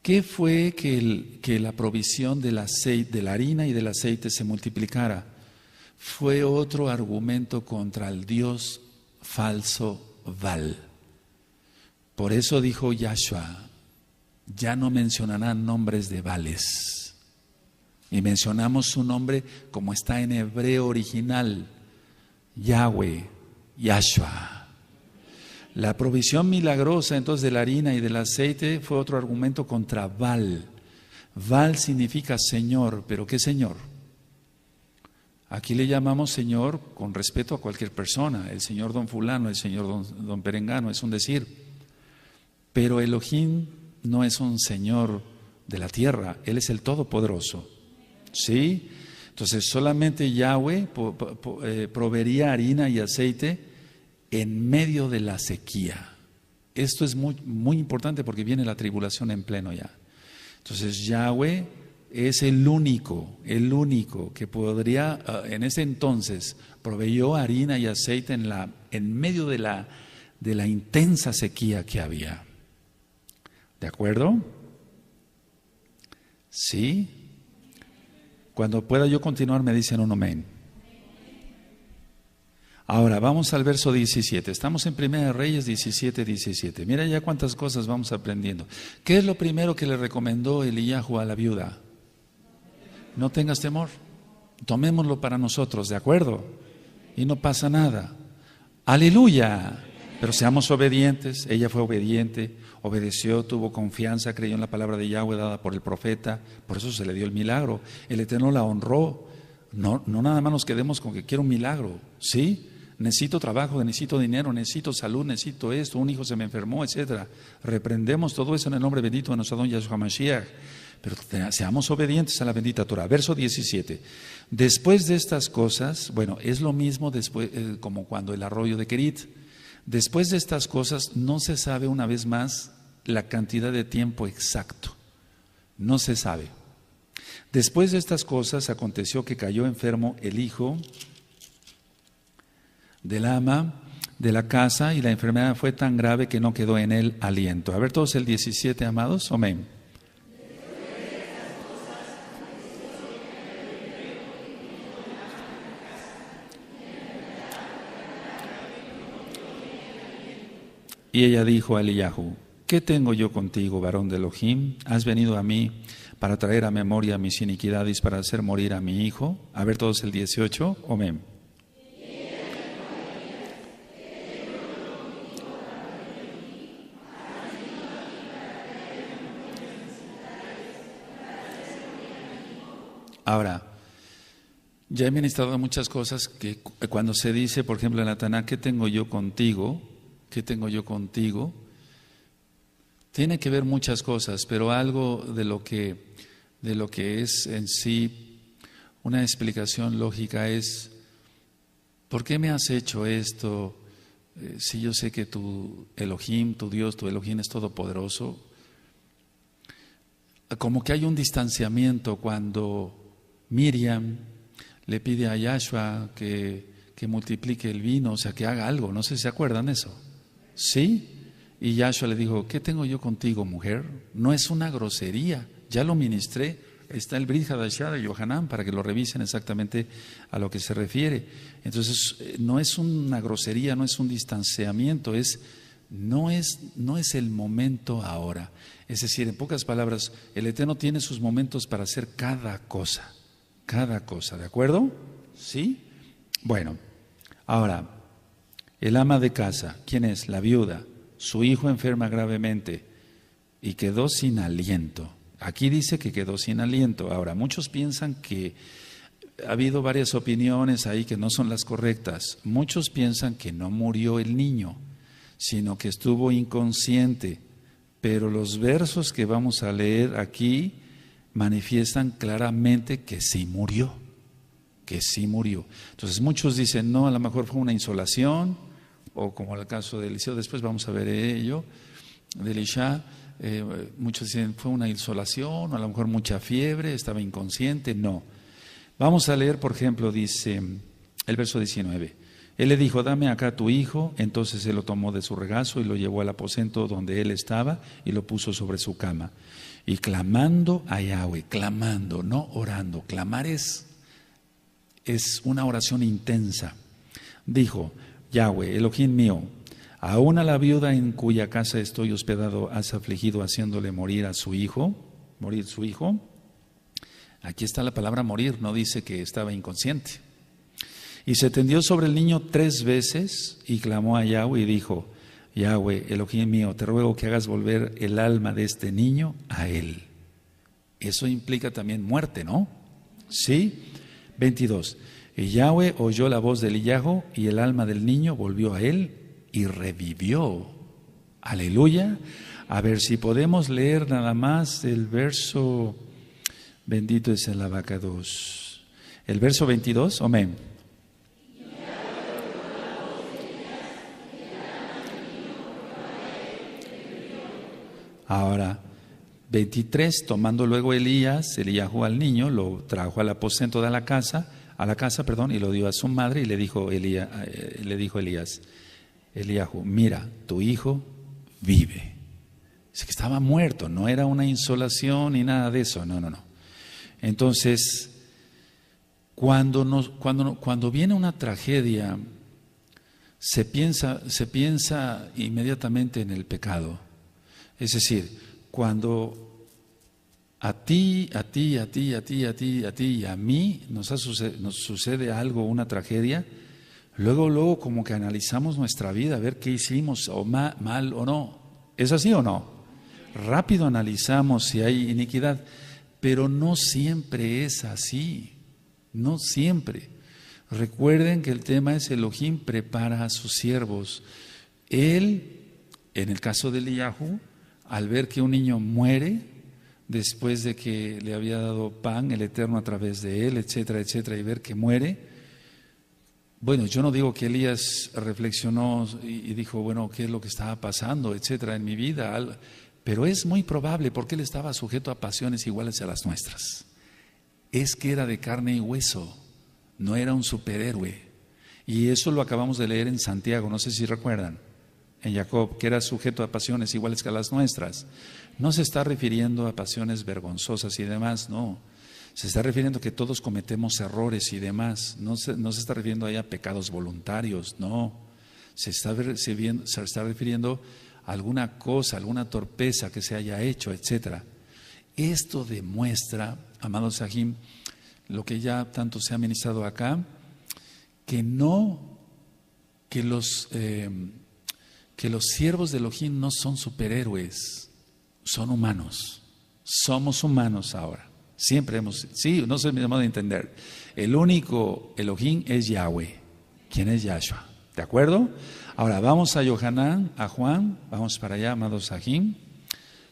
¿qué fue que la provisión del aceite, de la harina y del aceite se multiplicara? Fue otro argumento contra el Dios falso Baal. Por eso dijo Yahshua, ya no mencionarán nombres de Baales. Y mencionamos su nombre como está en hebreo original, Yahweh, Yahshua. La provisión milagrosa entonces de la harina y del aceite fue otro argumento contra Baal. Baal significa Señor, pero ¿qué Señor? Aquí le llamamos Señor con respeto a cualquier persona, el Señor don fulano, el Señor don Perengano, es un decir. Pero Elohim no es un Señor de la tierra, Él es el Todopoderoso. ¿Sí? Entonces solamente Yahweh proveería harina y aceite en medio de la sequía. Esto es muy, muy importante porque viene la tribulación en pleno ya. Entonces Yahweh es el único que podría, en ese entonces, proveyó harina y aceite en medio de la intensa sequía que había. ¿De acuerdo? ¿Sí? Cuando pueda yo continuar me dicen un amén. Ahora vamos al verso 17. Estamos en 1 Reyes 17. Mira ya cuántas cosas vamos aprendiendo. ¿Qué es lo primero que le recomendó Eliyahu a la viuda? No tengas temor. Tomémoslo para nosotros, ¿de acuerdo? Y no pasa nada. ¡Aleluya! Pero seamos obedientes. Ella fue obediente, obedeció, tuvo confianza, creyó en la palabra de Yahweh dada por el profeta. Por eso se le dio el milagro. El Eterno la honró. No nada más nos quedemos con que quiero un milagro, ¿sí? Necesito trabajo, necesito dinero, necesito salud, necesito esto, un hijo se me enfermó, etcétera. Reprendemos todo eso en el nombre bendito de nuestro don Yahshua Mashiach. Pero seamos obedientes a la bendita Torah. Verso 17. Después de estas cosas, bueno, es lo mismo después, como cuando el arroyo de Kerit. Después de estas cosas no se sabe una vez más la cantidad de tiempo exacto. No se sabe. Después de estas cosas aconteció que cayó enfermo el hijo del ama de la casa y la enfermedad fue tan grave que no quedó en él aliento. A ver todos el 17, amados. Amén. Y ella dijo a Eliyahu: ¿qué tengo yo contigo, varón de Elohim? ¿Has venido a mí para traer a memoria mis iniquidades, para hacer morir a mi hijo? A ver todos el 18. Amén. Ahora, ya he ministrado muchas cosas que cuando se dice, por ejemplo, en la Taná, ¿qué tengo yo contigo? ¿Qué tengo yo contigo? Tiene que ver muchas cosas, pero algo de lo que es en sí una explicación lógica es: ¿por qué me has hecho esto? Si yo sé que tu Elohim, tu Dios, tu Elohim es todopoderoso. Como que hay un distanciamiento cuando Miriam le pide a Yahshua que multiplique el vino, o sea, que haga algo. No sé si se acuerdan eso. ¿Sí? Y Yahshua le dijo: ¿qué tengo yo contigo, mujer? No es una grosería, ya lo ministré. Está el Brit Hadashah de Yohanan para que lo revisen exactamente a lo que se refiere. Entonces, no es una grosería, no es un distanciamiento, no es el momento ahora. Es decir, en pocas palabras, el Eterno tiene sus momentos para hacer cada cosa, ¿de acuerdo? ¿Sí? Bueno, ahora, el ama de casa, ¿quién es? La viuda. Su hijo enferma gravemente y quedó sin aliento. Aquí dice que quedó sin aliento. Ahora, muchos piensan que ha habido varias opiniones ahí que no son las correctas. Muchos piensan que no murió el niño, sino que estuvo inconsciente. Pero los versos que vamos a leer aquí manifiestan claramente que sí murió. Entonces muchos dicen: no, a lo mejor fue una insolación, o como el caso de Eliseo, después vamos a ver ello, de Elisha. Muchos dicen fue una insolación, o a lo mejor mucha fiebre, estaba inconsciente. No. Vamos a leer, por ejemplo, dice el verso 19. Él le dijo: dame acá tu hijo. Entonces él lo tomó de su regazo y lo llevó al aposento donde él estaba y lo puso sobre su cama. Y clamando a Yahweh, clamando, no orando, clamar es una oración intensa. Dijo: Yahweh, Elohim mío, aún a la viuda en cuya casa estoy hospedado has afligido haciéndole morir su hijo. Aquí está la palabra morir, no dice que estaba inconsciente. Y se tendió sobre el niño 3 veces y clamó a Yahweh y dijo: Yahweh, Elohim mío, te ruego que hagas volver el alma de este niño a él. Eso implica también muerte, ¿no? ¿Sí? 22. Y Yahweh oyó la voz de Eliyahu y el alma del niño volvió a él y revivió. Aleluya. A ver si podemos leer nada más el verso, bendito es el abacados. El verso 22, amén. Ahora, 23, tomando luego Eliyahu al niño, lo trajo al aposento de la casa, y lo dio a su madre y le dijo Eliyahu, mira, tu hijo vive. Dice que estaba muerto, no era una insolación ni nada de eso, no. Entonces, cuando viene una tragedia, se piensa inmediatamente en el pecado. Es decir, cuando a ti y a mí nos sucede algo, una tragedia, luego como que analizamos nuestra vida, a ver qué hicimos, o mal o no. ¿Es así o no? Rápido analizamos si hay iniquidad, pero no siempre es así, no siempre. Recuerden que el tema es Elohim prepara a sus siervos. Él, en el caso de Eliyahu, al ver que un niño muere, después de que le había dado pan el Eterno a través de él, etcétera, etcétera, y ver que muere, bueno, yo no digo que Elías reflexionó y dijo, bueno, ¿qué es lo que estaba pasando, etcétera, en mi vida? Pero es muy probable, porque él estaba sujeto a pasiones iguales a las nuestras. Es que era de carne y hueso, no era un superhéroe. Y eso lo acabamos de leer en Santiago, no sé si recuerdan. En Jacob, que era sujeto a pasiones iguales que a las nuestras. No se está refiriendo a pasiones vergonzosas y demás, no. Se está refiriendo que todos cometemos errores y demás. No se está refiriendo ahí a pecados voluntarios, no. Se está refiriendo a alguna cosa, alguna torpeza que se haya hecho, etcétera. Esto demuestra, amados Sahim, lo que ya tanto se ha ministrado acá, que los siervos de Elohim no son superhéroes, son humanos. Somos humanos ahora. Siempre sí, no se me llama de entender. El único Elohim es Yahweh, quien es Yahshua. ¿De acuerdo? Ahora vamos a Yohanan, a Juan, vamos para allá, amados Sahim.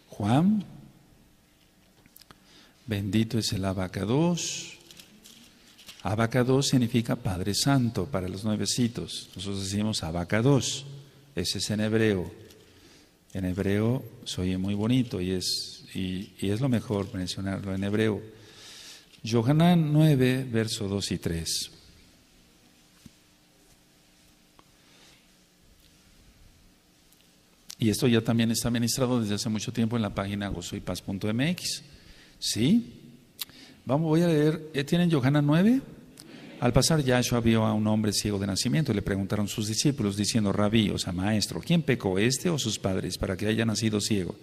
Juan, bendito es el abacados. Abacados significa Padre Santo para los nuevecitos. Nosotros decimos abacados. Ese es en hebreo. En hebreo se oye muy bonito y es lo mejor mencionarlo en hebreo. Yohanan 9, verso 2 y 3. Y esto ya también está ministrado desde hace mucho tiempo en la página gozoypaz.mx. ¿Sí? Voy a leer. ¿Tienen Yohanan 9? Al pasar, Yahshua vio a un hombre ciego de nacimiento y le preguntaron sus discípulos diciendo, Rabí, o sea, maestro, ¿quién pecó, este o sus padres, para que haya nacido ciego?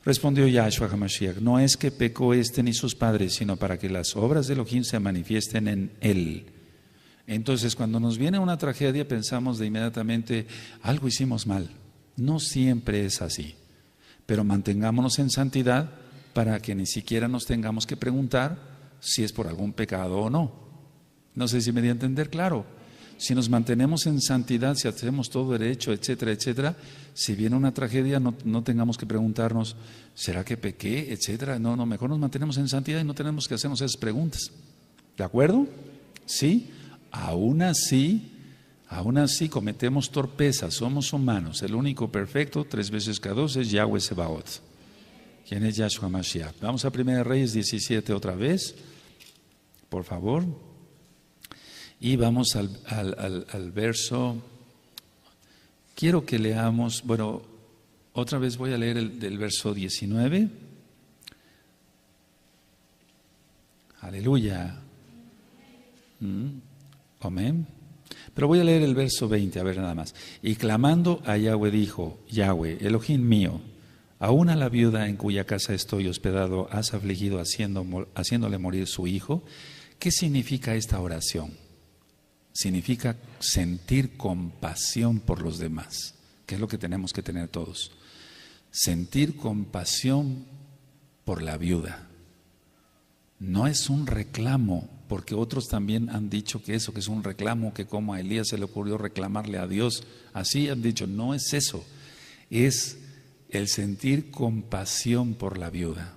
Respondió Yahshua HaMashiach, no es que pecó este ni sus padres, sino para que las obras de Elohim se manifiesten en él. Entonces, cuando nos viene una tragedia, pensamos de inmediatamente, algo hicimos mal. No siempre es así, pero mantengámonos en santidad para que ni siquiera nos tengamos que preguntar si es por algún pecado o no. No sé si me di a entender, claro. Si nos mantenemos en santidad, si hacemos todo derecho, etcétera, etcétera, si viene una tragedia no tengamos que preguntarnos, ¿será que pequé, etcétera? No, mejor nos mantenemos en santidad y no tenemos que hacernos esas preguntas. ¿De acuerdo? Sí. Aún así cometemos torpezas, somos humanos. El único perfecto, 3 veces cada 2, es Yahweh Sebaot. ¿Quién es Yahshua Mashiach? Vamos a 1 Reyes 17 otra vez, por favor. Y vamos al verso, quiero que leamos, bueno, otra vez voy a leer del verso 19. Aleluya. Amén. Pero voy a leer el verso 20, a ver nada más. Y clamando a Yahweh dijo, Yahweh, Elohim mío, aún a la viuda en cuya casa estoy hospedado has afligido haciéndole morir su hijo. ¿Qué significa esta oración? Significa sentir compasión por los demás. que es lo que tenemos que tener todos. Sentir compasión por la viuda. No es un reclamo, porque otros también han dicho que eso, que es un reclamo, que como a Elías se le ocurrió reclamarle a Dios. Así han dicho, no es eso. Es el sentir compasión por la viuda.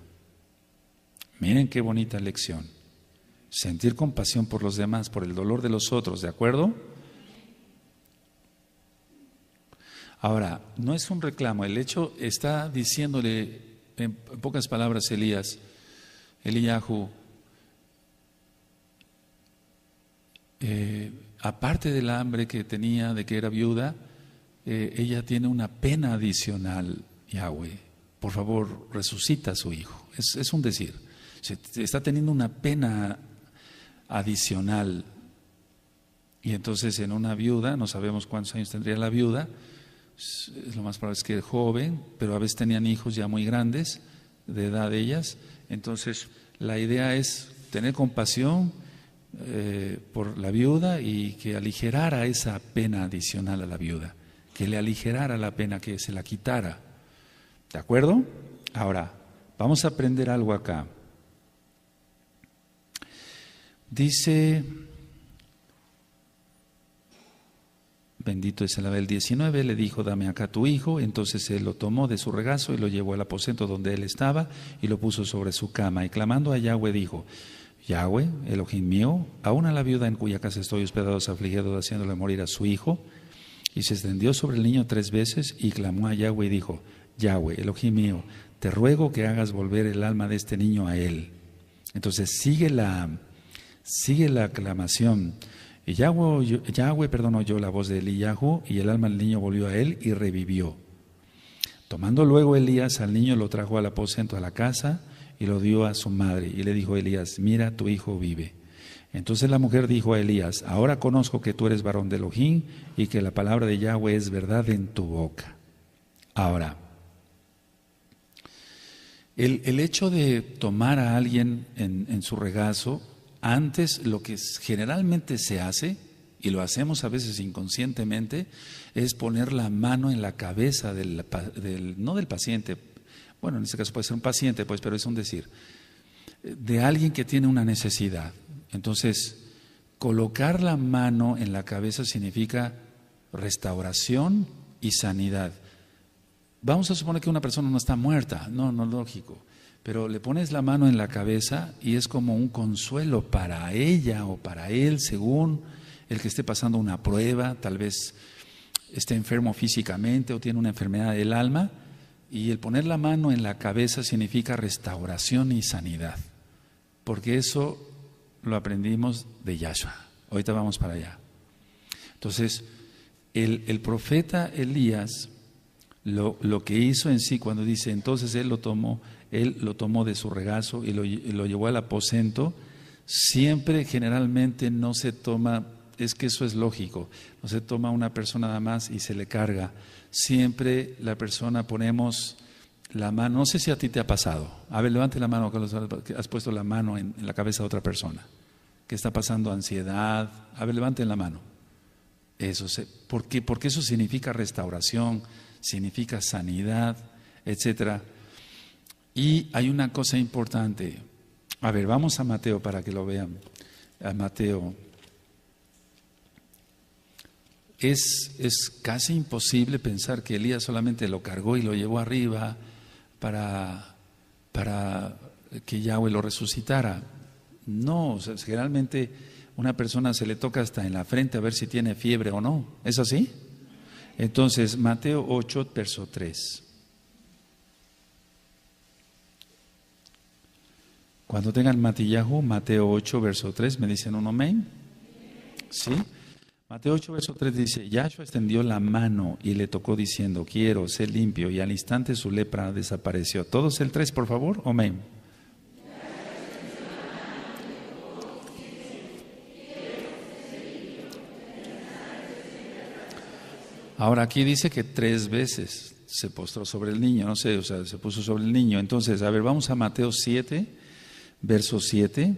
Miren qué bonita lección. Sentir compasión por los demás, por el dolor de los otros, ¿de acuerdo? Ahora, no es un reclamo, el hecho está diciéndole, en pocas palabras, Eliyahu, aparte del hambre que tenía, de que era viuda, ella tiene una pena adicional, Yahweh. Por favor, resucita a su hijo. Es un decir. Está teniendo una pena adicional. Y entonces en una viuda, no sabemos cuántos años tendría la viuda, lo más probable es que joven, pero a veces tenían hijos ya muy grandes, de edad ellas. Entonces la idea es tener compasión por la viuda y que aligerara esa pena adicional a la viuda, que le aligerara la pena, que se la quitara. ¿De acuerdo? Ahora, vamos a aprender algo acá. Dice, bendito es el Abel 19, le dijo, dame acá tu hijo. Entonces él lo tomó de su regazo y lo llevó al aposento donde él estaba y lo puso sobre su cama. Y clamando a Yahweh dijo, Yahweh, Elohim mío, aún a la viuda en cuya casa estoy hospedado se afligido, haciéndole morir a su hijo. Y se extendió sobre el niño 3 veces y clamó a Yahweh y dijo, Yahweh, Elohim mío, te ruego que hagas volver el alma de este niño a él. Entonces sigue la aclamación. Y Yahweh oyó la voz de Eliyahu, y el alma del niño volvió a él y revivió. Tomando luego Elías al niño, lo trajo al aposento, a la casa, y lo dio a su madre. Y le dijo a Elías, mira, tu hijo vive. Entonces la mujer dijo a Elías, ahora conozco que tú eres varón de Elohim, y que la palabra de Yahweh es verdad en tu boca. Ahora, el hecho de tomar a alguien en su regazo, antes lo que generalmente se hace, y lo hacemos a veces inconscientemente, es poner la mano en la cabeza no del paciente, bueno, en este caso puede ser un paciente, pues, pero es un decir, de alguien que tiene una necesidad. Entonces, colocar la mano en la cabeza significa restauración y sanidad. Vamos a suponer que una persona no está muerta, no es lógico. Pero le pones la mano en la cabeza y es como un consuelo para ella o para él, según el que esté pasando una prueba, tal vez esté enfermo físicamente o tiene una enfermedad del alma. Y el poner la mano en la cabeza significa restauración y sanidad, porque eso lo aprendimos de Yahshua. Ahorita vamos para allá. Entonces, el profeta Elías, lo que hizo en sí, cuando dice, entonces él lo tomó de su regazo y lo llevó al aposento. Siempre, generalmente no se toma, es que eso es lógico, no se toma una persona nada más y se le carga. Siempre la persona ponemos la mano, no sé si a ti te ha pasado. A ver, levante la mano, que has puesto la mano en la cabeza de otra persona que está pasando ansiedad. A ver, levanten la mano. Eso, porque eso significa restauración, significa sanidad, etcétera. Y hay una cosa importante. A ver, vamos a Mateo para que lo vean. A Mateo. Es casi imposible pensar que Elías solamente lo cargó y lo llevó arriba para que Yahweh lo resucitara. No, o sea, generalmente una persona se le toca hasta en la frente a ver si tiene fiebre o no. ¿Es así? Entonces, Mateo 8, verso 3. Cuando tengan Matillahu, Mateo 8, verso 3, ¿me dicen un amén? ¿Sí? Mateo 8, verso 3 dice, Yahshua extendió la mano y le tocó diciendo, quiero ser limpio, y al instante su lepra desapareció. ¿Todos el 3, por favor? Amén. Ahora aquí dice que 3 veces se postró sobre el niño, no sé, o sea, se puso sobre el niño. Entonces, a ver, vamos a Mateo 7, verso 7.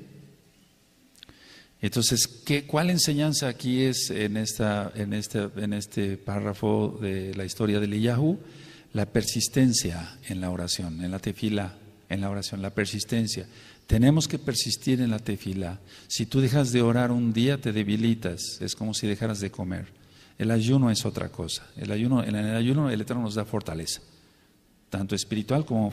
Entonces, ¿cuál enseñanza aquí es en este párrafo de la historia de Eliyahu? La persistencia en la oración, en la tefila, en la oración, la persistencia. Tenemos que persistir en la tefila. Si tú dejas de orar un día, te debilitas. Es como si dejaras de comer. El ayuno es otra cosa. En el ayuno el Eterno nos da fortaleza, tanto espiritual como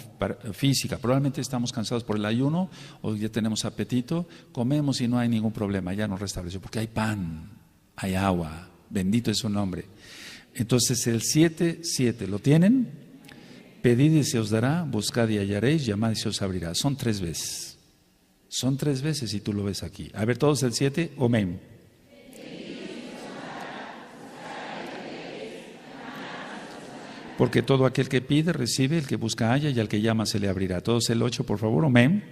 física. Probablemente estamos cansados por el ayuno o ya tenemos apetito, comemos y no hay ningún problema, ya nos restableció, porque hay pan, hay agua, bendito es su nombre. Entonces el 7:7, ¿lo tienen? Pedid y se os dará, buscad y hallaréis, llamad y se os abrirá. Son 3 veces. Son 3 veces y tú lo ves aquí. A ver, todos el 7, amén. Porque todo aquel que pide, recibe, el que busca, halla, y al que llama se le abrirá. Todos el 8, por favor, amén.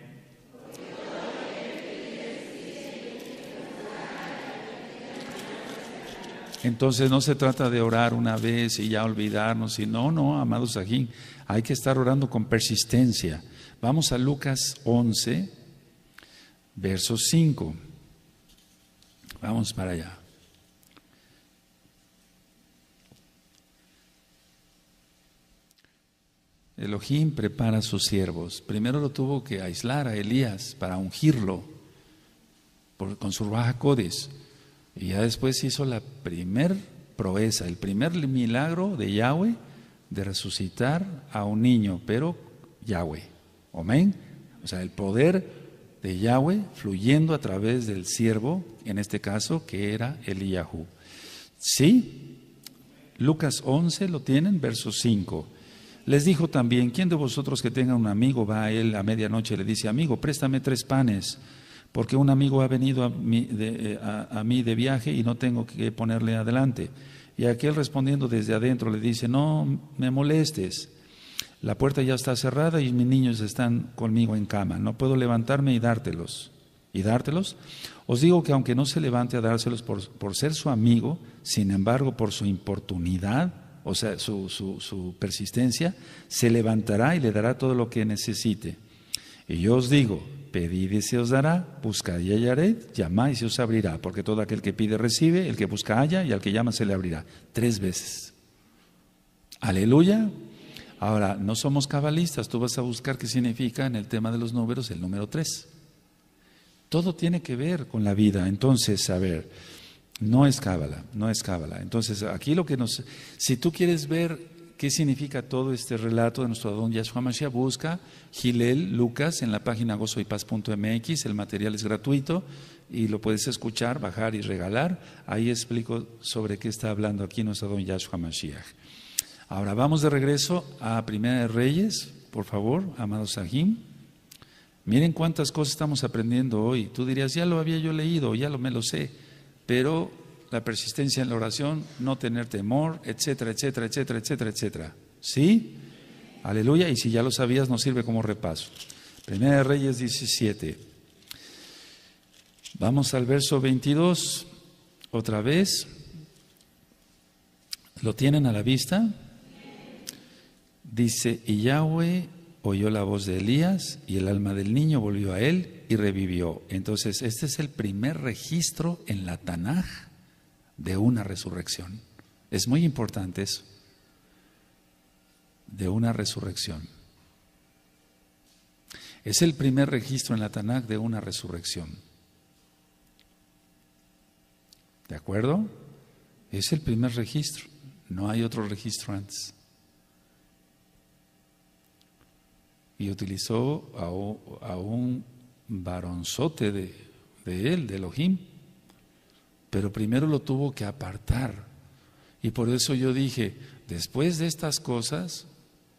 Entonces no se trata de orar una vez y ya olvidarnos. No, amados aquí, hay que estar orando con persistencia. Vamos a Lucas 11, verso 5. Vamos para allá. Elohim prepara a sus siervos. Primero lo tuvo que aislar a Elías para ungirlo con su Ruaj HaKodesh. Y ya después hizo la primer proeza, el primer milagro de Yahweh de resucitar a un niño, pero Yahweh. Amén. O sea, el poder de Yahweh fluyendo a través del siervo, en este caso, que era Eliyahu. ¿Sí? Lucas 11, ¿lo tienen? Verso 5. Les dijo también, ¿quién de vosotros que tenga un amigo va a él a medianoche y le dice, amigo, préstame 3 panes, porque un amigo ha venido a mí de viaje y no tengo que ponerle adelante? Y aquel respondiendo desde adentro le dice, no me molestes, la puerta ya está cerrada y mis niños están conmigo en cama, no puedo levantarme y dártelos. Os digo que aunque no se levante a dárselos por ser su amigo, sin embargo por su importunidad, o sea, su persistencia, se levantará y le dará todo lo que necesite. Y yo os digo, pedid y se os dará, buscad y hallaréis, llamad y se os abrirá, porque todo aquel que pide recibe, el que busca halla, y al que llama se le abrirá. 3 veces. Aleluya. Ahora, no somos cabalistas, tú vas a buscar qué significa en el tema de los números el número 3. Todo tiene que ver con la vida. Entonces, a ver, no es cábala. Entonces, aquí si tú quieres ver qué significa todo este relato de nuestro Adón Yahshua Mashiach, busca Gilel Lucas en la página gozoypaz.mx, el material es gratuito y lo puedes escuchar, bajar y regalar. Ahí explico sobre qué está hablando aquí nuestro Adón Yahshua Mashiach. Ahora vamos de regreso a Primera de Reyes, por favor, amados Sahim. Miren cuántas cosas estamos aprendiendo hoy. Tú dirías, ya lo había yo leído, me lo sé. Pero la persistencia en la oración, no tener temor, etcétera, etcétera, etcétera, etcétera, etcétera. ¿Sí? Aleluya. Y si ya lo sabías, nos sirve como repaso. Primera de Reyes 17. Vamos al verso 22. Otra vez. ¿Lo tienen a la vista? Dice, y Yahweh oyó la voz de Elías y el alma del niño volvió a él y revivió. Entonces, este es el primer registro en la Tanaj de una resurrección. Es muy importante eso, de una resurrección. Es el primer registro en la Tanaj de una resurrección. ¿De acuerdo? Es el primer registro, no hay otro registro antes. Y utilizó a un varonzote de él, de Elohim, pero primero lo tuvo que apartar. Y por eso yo dije, después de estas cosas,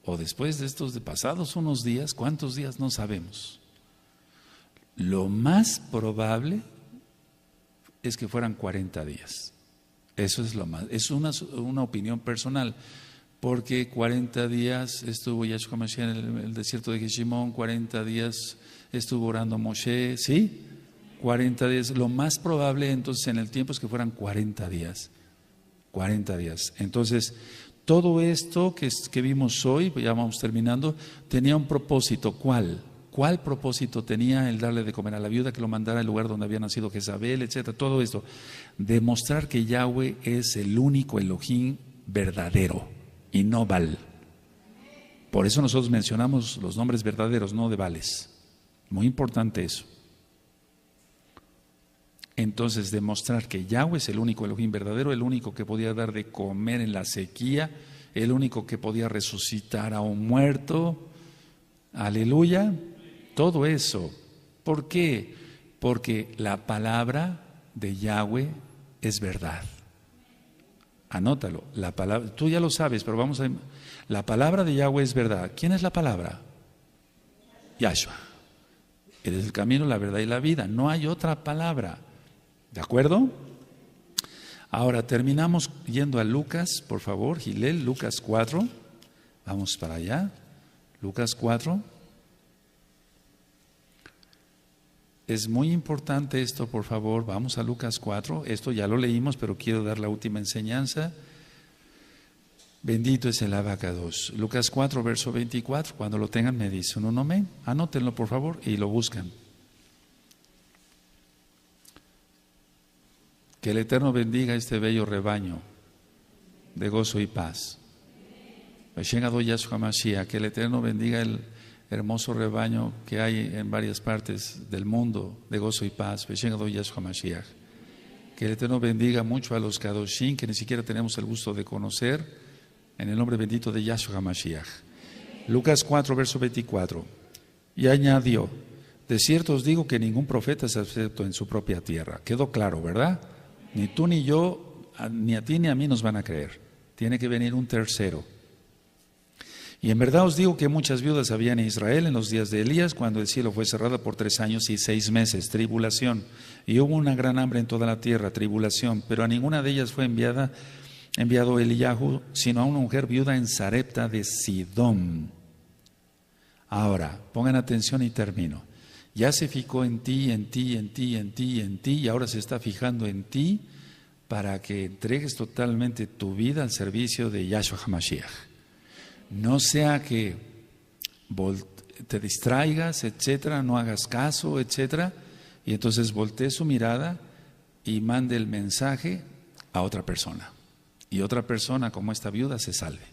o después de estos pasados unos días, ¿cuántos días? No sabemos. Lo más probable es que fueran 40 días. Eso es lo más, es una opinión personal. Porque 40 días estuvo Yahshua Mashiach en el desierto de Jeshimón, 40 días estuvo orando Moshe, ¿sí? 40 días. Lo más probable entonces en el tiempo es que fueran 40 días. 40 días. Entonces, todo esto que vimos hoy, ya vamos terminando, tenía un propósito. ¿Cuál? ¿Cuál propósito tenía el darle de comer a la viuda, que lo mandara al lugar donde había nacido Jezabel, etcétera? Todo esto. Demostrar que Yahweh es el único Elohim verdadero y no Baal. Por eso nosotros mencionamos los nombres verdaderos, no de Baales. Muy importante eso. Entonces, demostrar que Yahweh es el único Elohim verdadero, el único que podía dar de comer en la sequía, el único que podía resucitar a un muerto. Aleluya. Todo eso. ¿Por qué? Porque la palabra de Yahweh es verdad. Anótalo. La palabra, tú ya lo sabes, pero vamos a... La palabra de Yahweh es verdad. ¿Quién es la palabra? Yahshua. Él es el camino, la verdad y la vida. No hay otra palabra. ¿De acuerdo? Ahora terminamos yendo a Lucas, por favor, Gilel, Lucas 4. Vamos para allá. Lucas 4. Es muy importante esto, por favor. Vamos a Lucas 4. Esto ya lo leímos, pero quiero dar la última enseñanza. Bendito es el abacados. Lucas 4, verso 24. Cuando lo tengan me dicen un amén. Anótenlo, por favor, y lo buscan. Que el Eterno bendiga este bello rebaño de gozo y paz. Que el Eterno bendiga el hermoso rebaño que hay en varias partes del mundo de gozo y paz. Que el Eterno bendiga mucho a los Kadoshim que ni siquiera tenemos el gusto de conocer, en el nombre bendito de Yahshua HaMashiach. Lucas 4, verso 24. Y añadió: de cierto os digo que ningún profeta es acepto en su propia tierra. Quedó claro, ¿verdad? Ni tú ni yo, ni a ti ni a mí nos van a creer. Tiene que venir un tercero. Y en verdad os digo que muchas viudas había en Israel en los días de Elías, cuando el cielo fue cerrado por 3 años y 6 meses, tribulación. Y hubo una gran hambre en toda la tierra, tribulación. Pero a ninguna de ellas fue enviado Eliyahu, sino a una mujer viuda en Sarepta de Sidón. Ahora, pongan atención y termino. Ya se fijó en ti, en ti, en ti, en ti, en ti, y ahora se está fijando en ti para que entregues totalmente tu vida al servicio de Yahshua HaMashiach. No sea que te distraigas, etcétera, no hagas caso, etcétera, y entonces voltee su mirada y mande el mensaje a otra persona. Y otra persona, como esta viuda, se salve.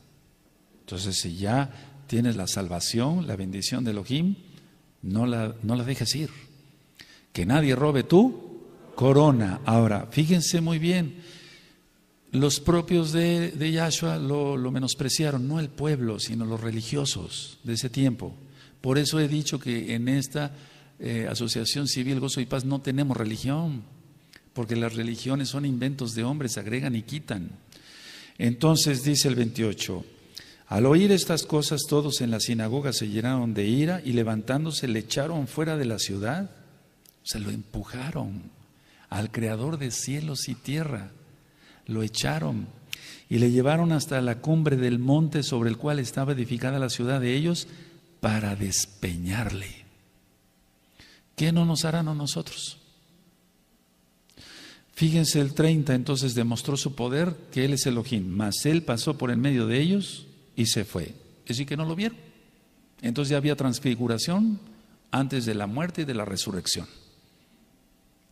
Entonces, si ya tienes la salvación, la bendición de Elohim, no la dejes ir. Que nadie robe tu corona. Ahora, fíjense muy bien. Los propios de Yahshua lo menospreciaron, no el pueblo, sino los religiosos de ese tiempo. Por eso he dicho que en esta asociación civil Gozo y Paz no tenemos religión, porque las religiones son inventos de hombres, agregan y quitan. Entonces dice el 28, al oír estas cosas todos en la sinagoga se llenaron de ira y levantándose le echaron fuera de la ciudad, se lo empujaron al Creador de cielos y tierra. Lo echaron y le llevaron hasta la cumbre del monte sobre el cual estaba edificada la ciudad de ellos para despeñarle. ¿Qué no nos harán a nosotros? Fíjense el 30, entonces demostró su poder, que Él es Elohim, mas Él pasó por en medio de ellos y se fue. Es decir, que no lo vieron. Entonces ya había transfiguración antes de la muerte y de la resurrección.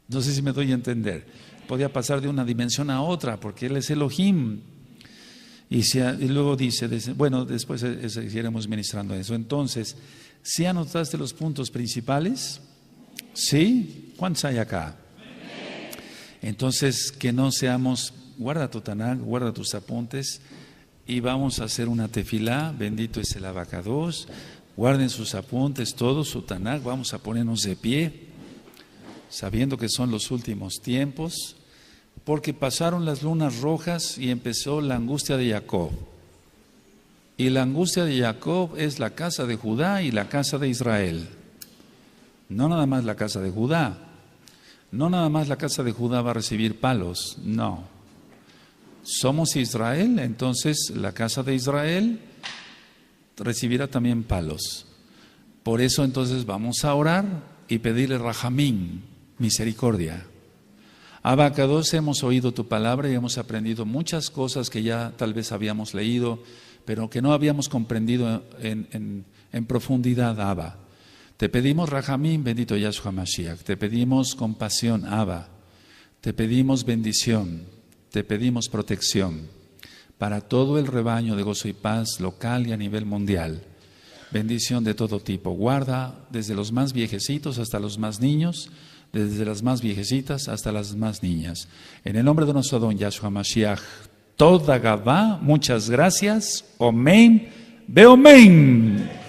No sé si me doy a entender. Podía pasar de una dimensión a otra, porque Él es Elohim. Y luego dice, bueno, después seguiremos ministrando eso. Entonces, ¿sí anotaste los puntos principales? ¿Sí? ¿Cuántos hay acá? Entonces, que no seamos, guarda tu Tanakh, guarda tus apuntes, y vamos a hacer una tefilá, bendito es el abacados. Guarden sus apuntes, todos su Tanakh, vamos a ponernos de pie, sabiendo que son los últimos tiempos, porque pasaron las lunas rojas y empezó la angustia de Jacob. Y la angustia de Jacob es la casa de Judá y la casa de Israel. No nada más la casa de Judá. No nada más la casa de Judá va a recibir palos, no. Somos Israel, entonces la casa de Israel recibirá también palos. Por eso entonces vamos a orar y pedirle Rahamín, misericordia. Abacados, hemos oído tu palabra y hemos aprendido muchas cosas que ya tal vez habíamos leído, pero que no habíamos comprendido en profundidad, Abba. Te pedimos Rahamim, bendito Yahshua Mashiach. Te pedimos compasión, Abba. Te pedimos bendición. Te pedimos protección para todo el rebaño de Gozo y Paz local y a nivel mundial. Bendición de todo tipo. Guarda desde los más viejecitos hasta los más niños, desde las más viejecitas hasta las más niñas. En el nombre de nuestro don Yahshua Mashiach, toda Gabá, muchas gracias. Omen, Beomen.